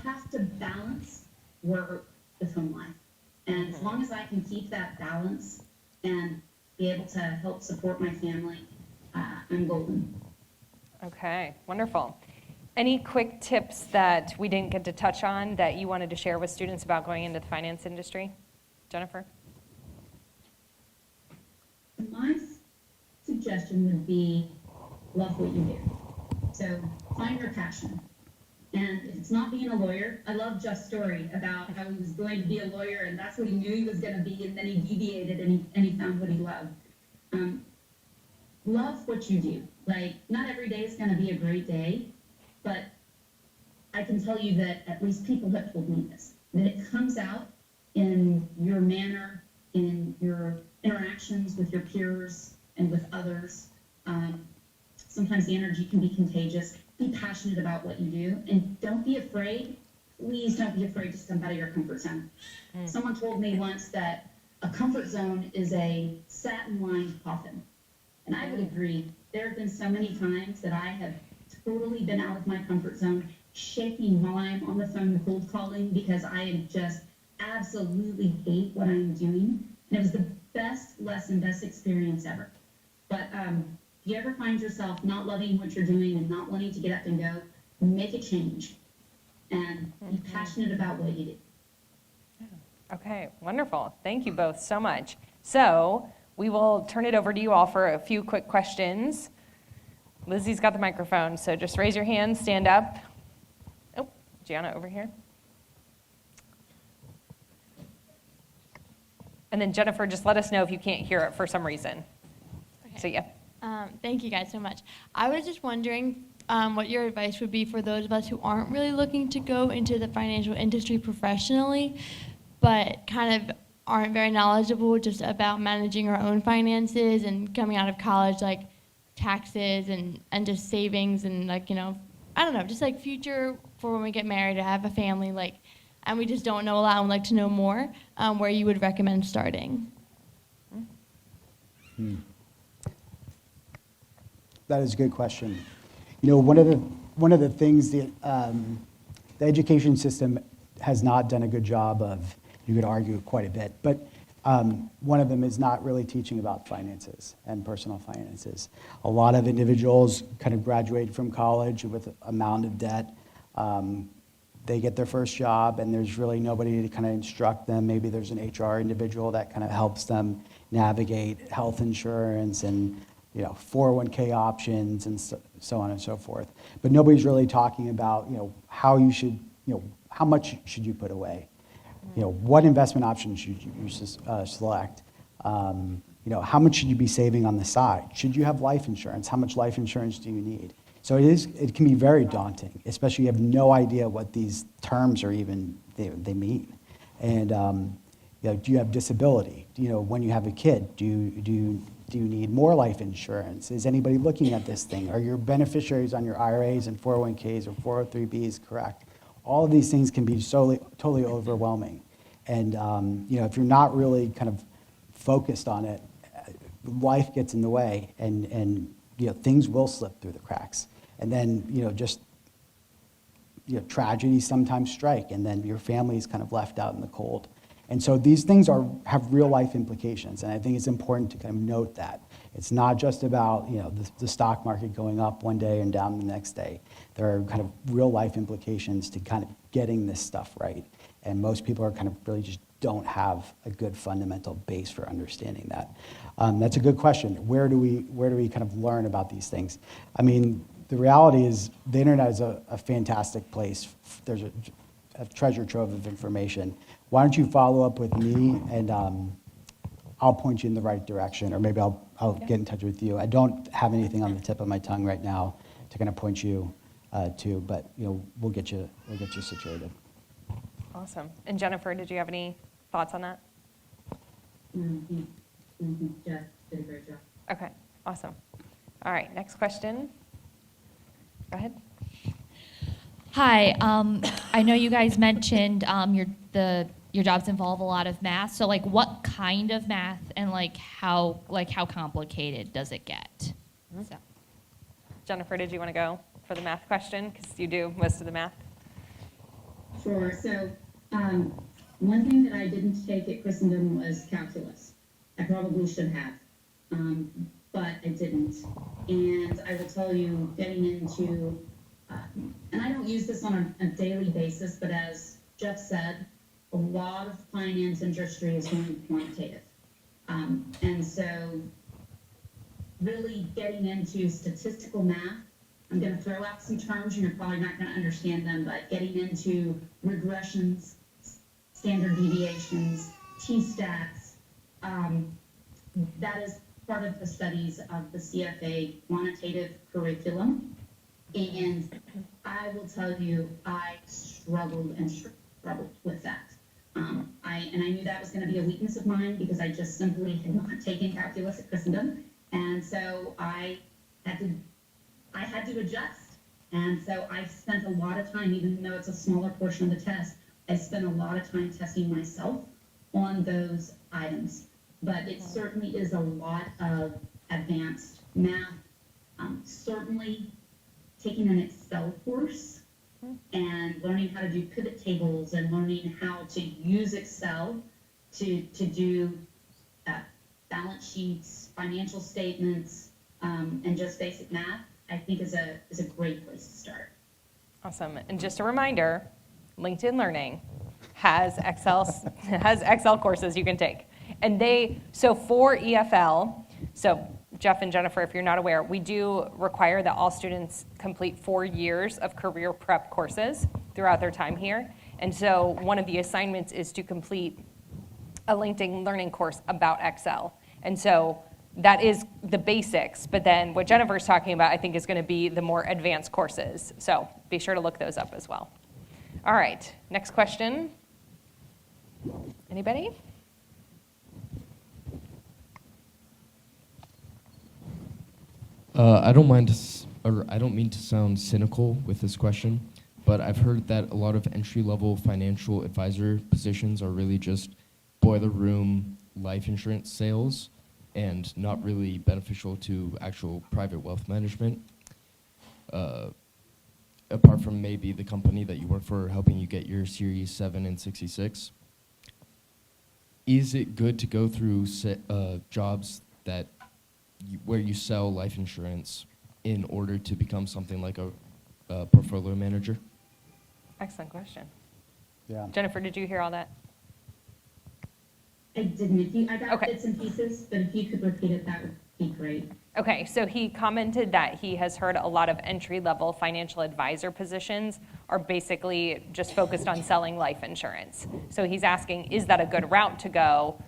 have to balance work with home life. And as long as I can keep that balance and be able to help support my family, I'm golden. Okay, wonderful. Any quick tips that we didn't get to touch on that you wanted to share with students about going into the finance industry? Jennifer? My suggestion would be love what you do. So find your passion. And if it's not being a lawyer, I love Jeff's story about how he was going to be a lawyer and that's what he knew he was going to be, and then he deviated and he found what he loved. Love what you do. Like, not every day is going to be a great day, but I can tell you that at least people have told me this, that it comes out in your manner, in your interactions with your peers and with others. Sometimes the energy can be contagious. Be passionate about what you do, and don't be afraid. Please don't be afraid to step out of your comfort zone. Someone told me once that a comfort zone is a satin-lined coffin, and I would agree. There have been so many times that I have totally been out of my comfort zone, shaking while I'm on the phone cold calling because I just absolutely hate what I'm doing. And it was the best lesson, best experience ever. But if you ever find yourself not loving what you're doing and not wanting to get up and go, make a change and be passionate about what you do. Okay, wonderful. Thank you both so much. So we will turn it over to you all for a few quick questions. Lizzie's got the microphone, so just raise your hand, stand up. Oh, Gianna over here. And then Jennifer, just let us know if you can't hear it for some reason. Okay. So yeah. Thank you guys so much. I was just wondering what your advice would be for those of us who aren't really looking to go into the financial industry professionally, but kind of aren't very knowledgeable just about managing our own finances and coming out of college, like taxes and just savings and like, you know, I don't know, just like future for when we get married or have a family, like, and we just don't know a lot and would like to know more, where you would recommend starting. That is a good question. You know, one of the things that the education system has not done a good job of, you could argue quite a bit, but one of them is not really teaching about finances and personal finances. A lot of individuals kind of graduate from college with an amount of debt. They get their first job and there's really nobody to kind of instruct them. Maybe there's an HR individual that kind of helps them navigate health insurance and, you know, 401k options and so on and so forth. But nobody's really talking about, you know, how you should, you know, how much should you put away? You know, what investment options should you select? You know, how much should you be saving on the side? Should you have life insurance? How much life insurance do you need? So it can be very daunting, especially you have no idea what these terms are even, they mean. And, you know, do you have disability? You know, when you have a kid, do you need more life insurance? Is anybody looking at this thing? Are your beneficiaries on your IRAs and 401ks or 403bs correct? All of these things can be totally overwhelming. And, you know, if you're not really kind of focused on it, life gets in the way and you know, things will slip through the cracks. And then, you know, just, you know, tragedies sometimes strike and then your family is kind of left out in the cold. And so these things have real life implications, and I think it's important to kind of note that. It's not just about, you know, the stock market going up one day and down the next day. There are kind of real life implications to kind of getting this stuff right. And most people are kind of really just don't have a good fundamental base for understanding that. That's a good question. Where do we kind of learn about these things? I mean, the reality is the internet is a fantastic place. There's a treasure trove of information. Why don't you follow up with me and I'll point you in the right direction, or maybe I'll get in touch with you. I don't have anything on the tip of my tongue right now to kind of point you to, but you know, we'll get you situated. Awesome. And Jennifer, did you have any thoughts on that? Jeff did a great job. Okay, awesome. All right, next question. Go ahead. Hi, I know you guys mentioned your jobs involve a lot of math. So like, what kind of math and how complicated does it get? So. Jennifer, did you want to go for the math question? Because you do most of the math. Sure. So one thing that I didn't take at Christendom was calculus. I probably should have, but I didn't. And I will tell you, getting into, and I don't use this on a daily basis, but as Jeff said, a lot of finance industry is going to be quantitative. And so really getting into statistical math, I'm going to throw out some terms and you're probably not going to understand them, but getting into regressions, standard deviations, T-stats, that is part of the studies of the CFA quantitative curriculum. And I will tell you, I struggled with that. And I knew that was going to be a weakness of mine because I just simply had not taken calculus at Christendom. And so I had to adjust. And so I spent a lot of time, even though it's a smaller portion of the test, I spent a lot of time testing myself on those items. But it certainly is a lot of advanced math. Certainly taking an Excel course and learning how to do pivot tables and learning how to use Excel to do balance sheets, financial statements, and just basic math, I think is a great place to start. Awesome. And just a reminder, LinkedIn Learning has Excel courses you can take. And so for EFL, so Jeff and Jennifer, if you're not aware, we do require that all students complete 4 years of career prep courses throughout their time here. And so one of the assignments is to complete a LinkedIn Learning course about Excel. And so that is the basics, but then what Jennifer's talking about, I think, is going to be the more advanced courses. So be sure to look those up as well. All right, next question. Anybody? I don't mean to sound cynical with this question, but I've heard that a lot of entry-level financial advisor positions are really just boiler room life insurance sales and not really beneficial to actual private wealth management, apart from maybe the company that you work for helping you get your Series 7 and 66. Is it good to go through jobs where you sell life insurance in order to become something like a portfolio manager? Excellent question. Yeah. Jennifer, did you hear all that? I didn't. I got Okay. bits and pieces, but if you could repeat it, that would be great. Okay, so he commented that he has heard a lot of entry-level financial advisor positions are basically just focused on selling life insurance. So he's asking, is that a good route to go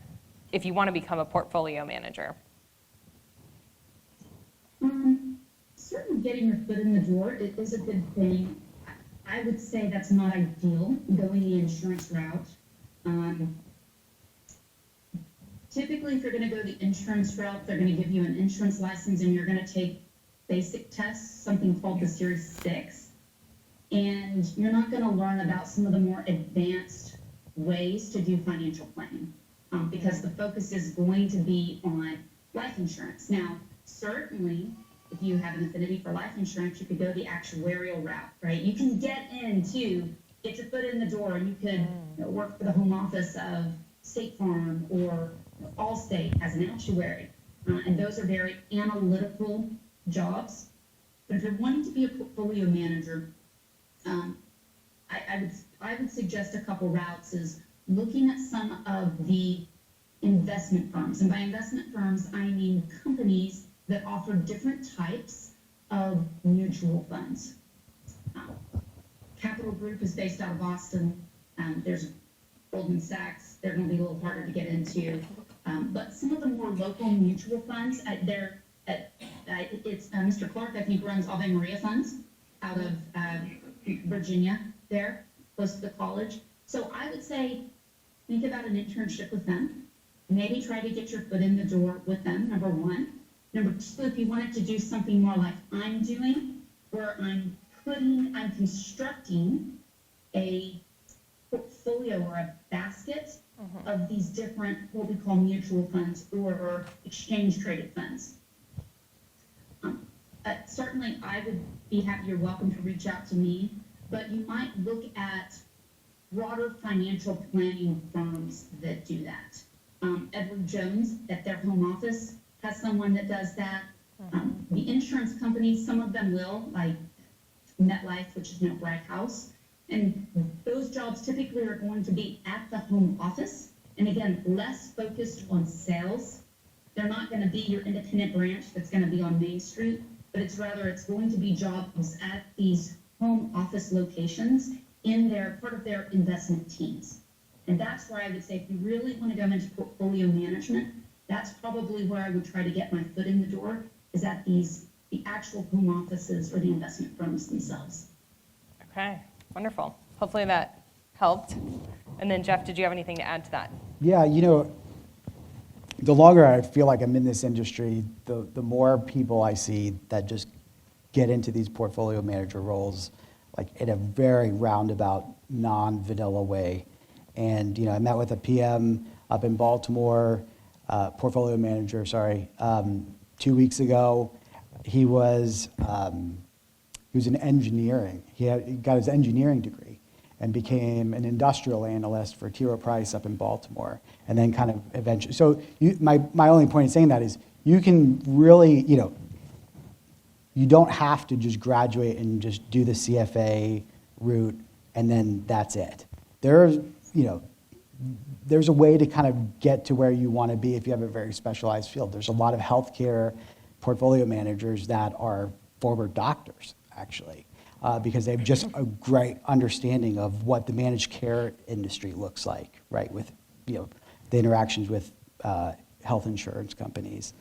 if you want to become a portfolio manager? Certainly getting your foot in the door is a good thing. I would say that's not ideal, going the insurance route. Typically, if you're going to go the insurance route, they're going to give you an insurance license and you're going to take basic tests, something called the Series 6. And you're not going to learn about some of the more advanced ways to do financial planning because the focus is going to be on life insurance. Now, certainly, if you have an affinity for life insurance, you could go the actuarial route, right? You can get your foot in the door, and you could work for the home office of State Farm or Allstate as an actuary. And those are very analytical jobs. But if you're wanting to be a portfolio manager, I would suggest a couple routes is looking at some of the investment firms. And by investment firms, I mean companies that offer different types of mutual funds. Capital Group is based out of Boston. There's Goldman Sachs. They're going to be a little harder to get into. But some of the more local mutual funds, it's Mr. Clark, I think, runs Ave Maria Funds out of Virginia there, close to the college. So I would say think about an internship with them. Maybe try to get your foot in the door with them, number one. Number two, if you wanted to do something more like I'm doing, where I'm constructing a portfolio or a basket of these different, what we call mutual funds or exchange traded funds. Certainly, I would be happy, you're welcome to reach out to me, but you might look at broader financial planning firms that do that. Edward Jones at their home office has someone that does that. The insurance companies, some of them will, like MetLife, which is now Bright House. And those jobs typically are going to be at the home office. And again, less focused on sales. They're not going to be your independent branch that's going to be on Main Street, but it's going to be jobs at these home office locations in their part of their investment teams. And that's where I would say if you really want to go into portfolio management, that's probably where I would try to get my foot in the door, is at the actual home offices or the investment firms themselves. Okay, wonderful. Hopefully that helped. And then Jeff, did you have anything to add to that? Yeah, the longer I feel like I'm in this industry, the more people I see that just get into these portfolio manager roles, like in a very roundabout, non-vanilla way. And, I met with a PM up in Baltimore, portfolio manager, 2 weeks ago. He was in engineering. He got his engineering degree and became an industrial analyst for T. Rowe Price up in Baltimore, and then kind of eventually. So my only point in saying that is you can really, you don't have to just graduate and just do the CFA route and then that's it. There's a way to kind of get to where you want to be if you have a very specialized field. There's a lot of healthcare portfolio managers that are former doctors, actually, because they have just a great understanding of what the managed care industry looks like, right? With the interactions with health insurance companies,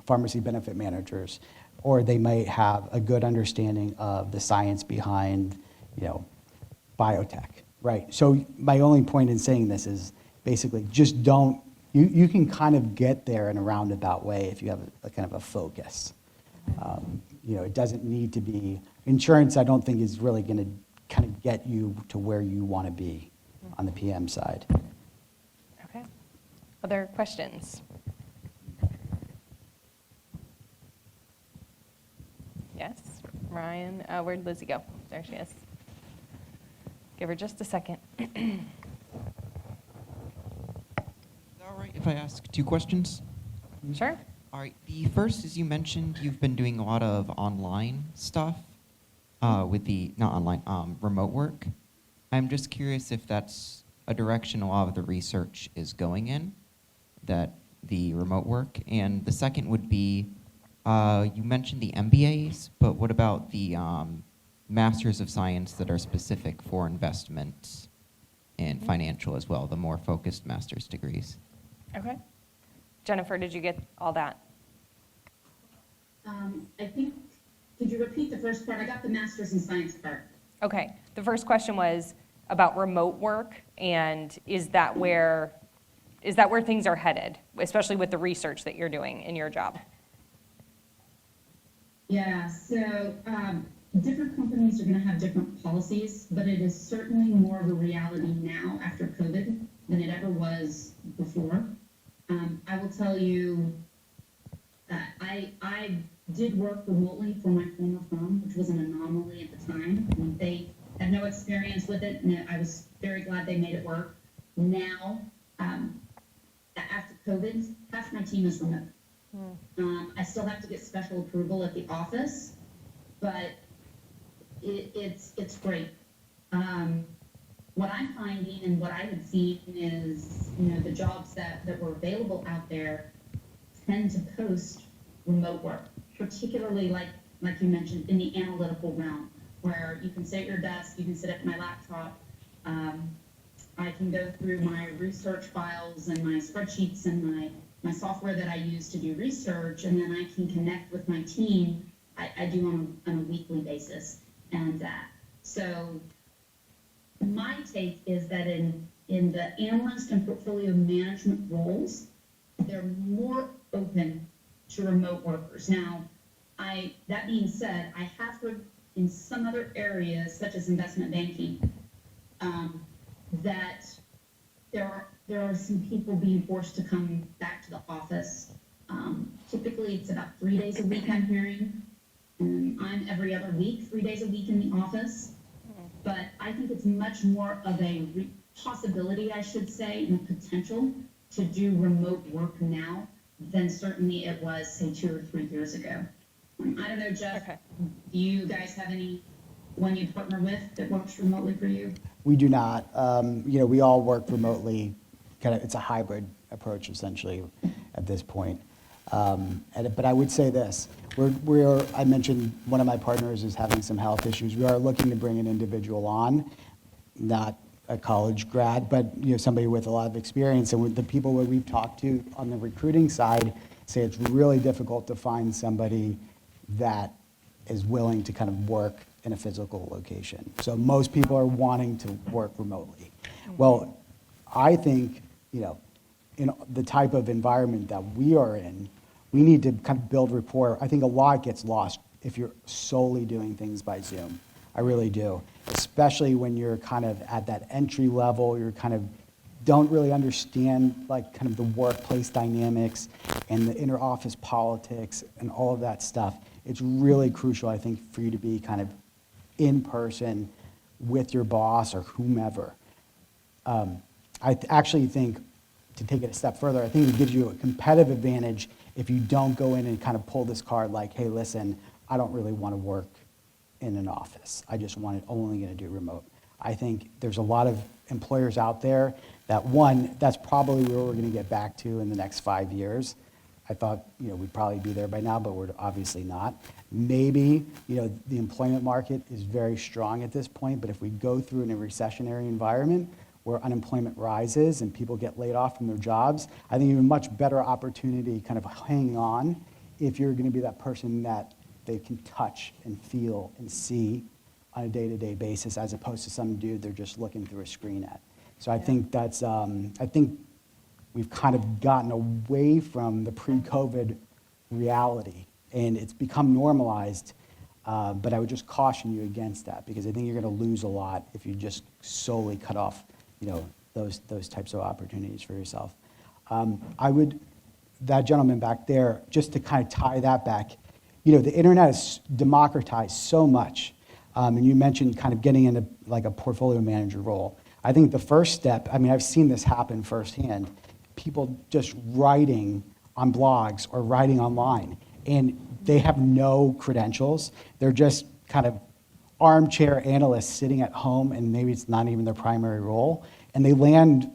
pharmacy benefit managers, or they might have a good understanding of the science behind, biotech, right? So my only point in saying this is basically just don't. You can kind of get there in a roundabout way if you have a kind of a focus. It doesn't need to be insurance. I don't think is really going to kind of get you to where you want to be on the PM side. Okay. Other questions? Yes, Ryan. Where'd Lizzie go? There she is. Give her just a second. Is that all right if I ask 2 questions? Sure. All right. The first is you mentioned you've been doing a lot of online stuff with the, not online, remote work. I'm just curious if that's a direction a lot of the research is going in, that the remote work. And the second would be, you mentioned the MBAs, but what about the Masters of Science that are specific for investments and financial as well, the more focused master's degrees? Okay. Jennifer, did you get all that? I think, could you repeat the first part? I got the Masters in Science part. Okay. The first question was about remote work, and is that where things are headed, especially with the research that you're doing in your job? Yeah, so different companies are going to have different policies, but it is certainly more of a reality now after COVID than it ever was before. I will tell you that I did work remotely for my former firm, which was an anomaly at the time. I mean, they had no experience with it, and I was very glad they made it work. Now, after COVID, half my team is remote. I still have to get special approval at the office, but it's great. What I'm finding and what I had seen is, the jobs that were available out there tend to post remote work, particularly like you mentioned in the analytical realm, where you can sit at your desk, you can sit at my laptop. I can go through my research files and my spreadsheets and my software that I use to do research, and then I can connect with my team. I do on a weekly basis. And so my take is that in the analyst and portfolio management roles, they're more open to remote workers. Now, that being said, I have heard in some other areas, such as investment banking, that there are some people being forced to come back to the office. Typically, it's about 3 days a week, I'm hearing. I'm every other week, 3 days a week in the office. But I think it's much more of a possibility, I should say, and a potential to do remote work now than certainly it was, say, 2 or 3 years ago. I don't know, Jeff, Okay. do you guys have anyone you partner with that works remotely for you? We do not. We all work remotely. It's a hybrid approach essentially at this point. But I would say this: I mentioned one of my partners is having some health issues. We are looking to bring an individual on, not a college grad, but somebody with a lot of experience. And with the people that we've talked to on the recruiting side, say it's really difficult to find somebody that is willing to kind of work in a physical location. So most people are wanting to work remotely. Well, I think, in the type of environment that we are in, we need to kind of build rapport. I think a lot gets lost if you're solely doing things by Zoom. I really do. Especially when you're kind of at that entry level, you're kind of don't really understand kind of the workplace dynamics and the inner office politics and all of that stuff. It's really crucial, I think, for you to be kind of in person with your boss or whomever. I actually think, to take it a step further, I think it gives you a competitive advantage if you don't go in and kind of pull this card like, hey, listen, I don't really want to work in an office. I just only going to do remote. I think there's a lot of employers out there that's probably where we're going to get back to in the next 5 years. I thought, we'd probably be there by now, but we're obviously not. Maybe, the employment market is very strong at this point, but if we go through in a recessionary environment where unemployment rises and people get laid off from their jobs, I think you have a much better opportunity kind of hanging on if you're going to be that person that they can touch and feel and see on a day-to-day basis, as opposed to some dude they're just looking through a screen at. So I think that's, we've kind of gotten away from the pre-COVID reality, and it's become normalized, but I would just caution you against that, because I think you're going to lose a lot if you just solely cut off, those types of opportunities for yourself. That gentleman back there, just to kind of tie that back, the internet has democratized so much, and you mentioned kind of getting into like a portfolio manager role. I think the first step, I've seen this happen firsthand, people just writing on blogs or writing online, and they have no credentials. They're just kind of armchair analysts sitting at home, and maybe it's not even their primary role, and they land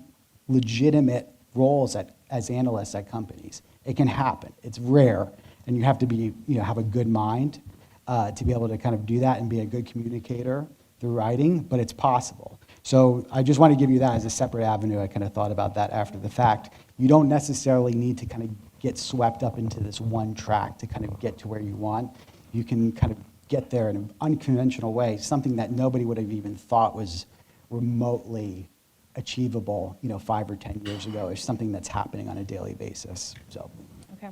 legitimate roles as analysts at companies. It can happen. It's rare, and you have to be, have a good mind to be able to kind of do that and be a good communicator through writing, but it's possible. So I just want to give you that as a separate avenue. I kind of thought about that after the fact. You don't necessarily need to kind of get swept up into this one track to kind of get to where you want. You can kind of get there in an unconventional way, something that nobody would have even thought was remotely achievable, 5 or 10 years ago, is something that's happening on a daily basis. So. Okay.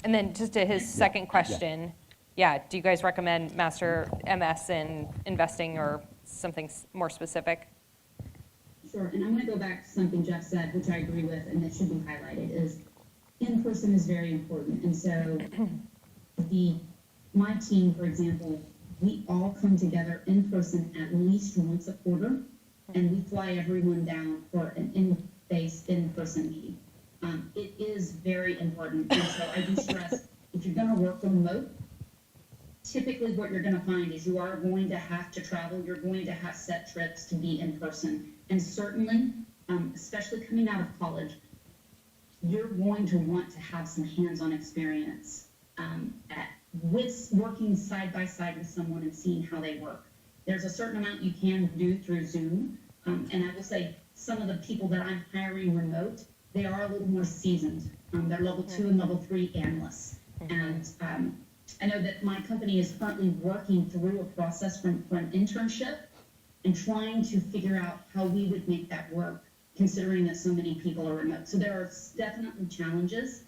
And then just to his second question, do you guys recommend Master MS in investing or something more specific? Sure, and I'm going to go back to something Jeff said, which I agree with, and that should be highlighted, is in-person is very important. And so my team, for example, we all come together in person at least once a quarter, and we fly everyone down for an in-person meeting. It is very important, and so I do stress, if you're going to work remote, typically what you're going to find is you are going to have to travel, you're going to have set trips to be in person. And certainly, especially coming out of college, you're going to want to have some hands-on experience with working side by side with someone and seeing how they work. There's a certain amount you can do through Zoom, and I will say some of the people that I'm hiring remote, they are a little more seasoned. They're level 2 and level 3 analysts. And I know that my company is currently working through a process for an internship and trying to figure out how we would make that work considering that so many people are remote. So there are definitely challenges.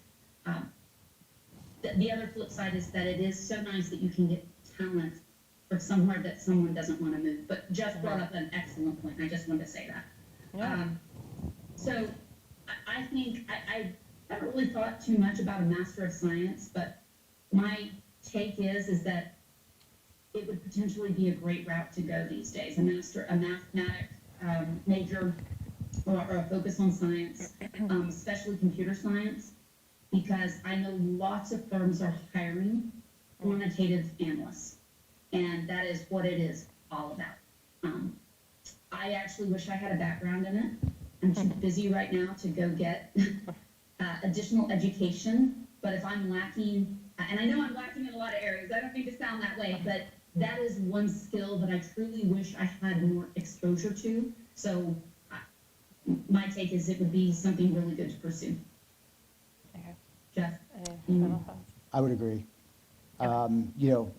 The other flip side is that it is so nice that you can get talent for somewhere that someone doesn't want to move. But Jeff brought up an excellent point. I just wanted to say that. Yeah. So I think I haven't really thought too much about a Master of Science, but my take is that it would potentially be a great route to go these days. A mathematic major or a focus on science, especially computer science, because I know lots of firms are hiring quantitative analysts, and that is what it is all about. I actually wish I had a background in it. I'm too busy right now to go get additional education, but if I'm lacking, and I know I'm lacking in a lot of areas, I don't mean to sound that way, but that is one skill that I truly wish I had more exposure to. So my take is it would be something really good to pursue. Okay. Jeff? Any final thoughts? I would agree. You know,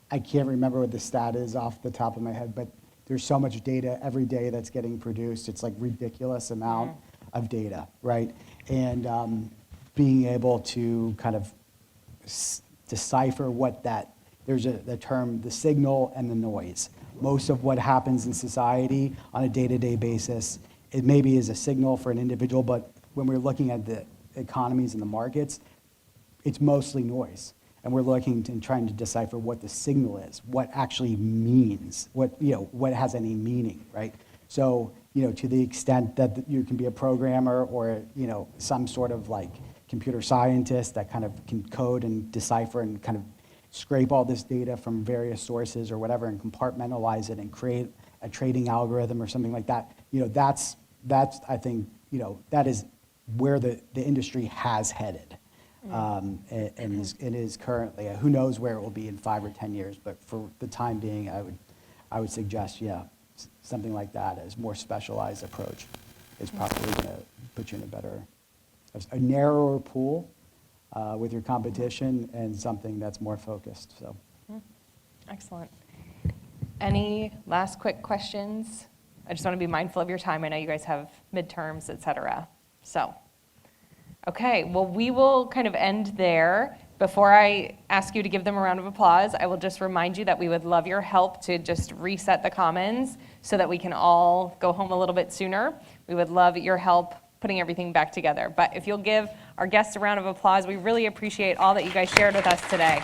I can't remember what the stat is off the top of my head, but there's so much data every day that's getting produced. It's like ridiculous amount of data, right? And being able to kind of decipher what that, there's the term, the signal and the noise. Most of what happens in society on a day-to-day basis, it maybe is a signal for an individual, but when we're looking at the economies and the markets, it's mostly noise. And we're looking and trying to decipher what the signal is, what actually means, what has any meaning, right? So, to the extent that you can be a programmer or, some sort of like computer scientist that kind of can code and decipher and kind of scrape all this data from various sources or whatever and compartmentalize it and create a trading algorithm or something like that, that's I think, that is where the industry has headed. And is currently. Who knows where it will be in 5 or 10 years, but for the time being, I would suggest, something like that as more specialized approach is probably going to put you in a narrower pool with your competition and something that's more focused. So, Excellent. Any last quick questions? I just want to be mindful of your time. I know you guys have midterms, et cetera. So. Okay, well, we will kind of end there. Before I ask you to give them a round of applause, I will just remind you that we would love your help to just reset the Commons so that we can all go home a little bit sooner. We would love your help putting everything back together. But if you'll give our guests a round of applause, we really appreciate all that you guys shared with us today.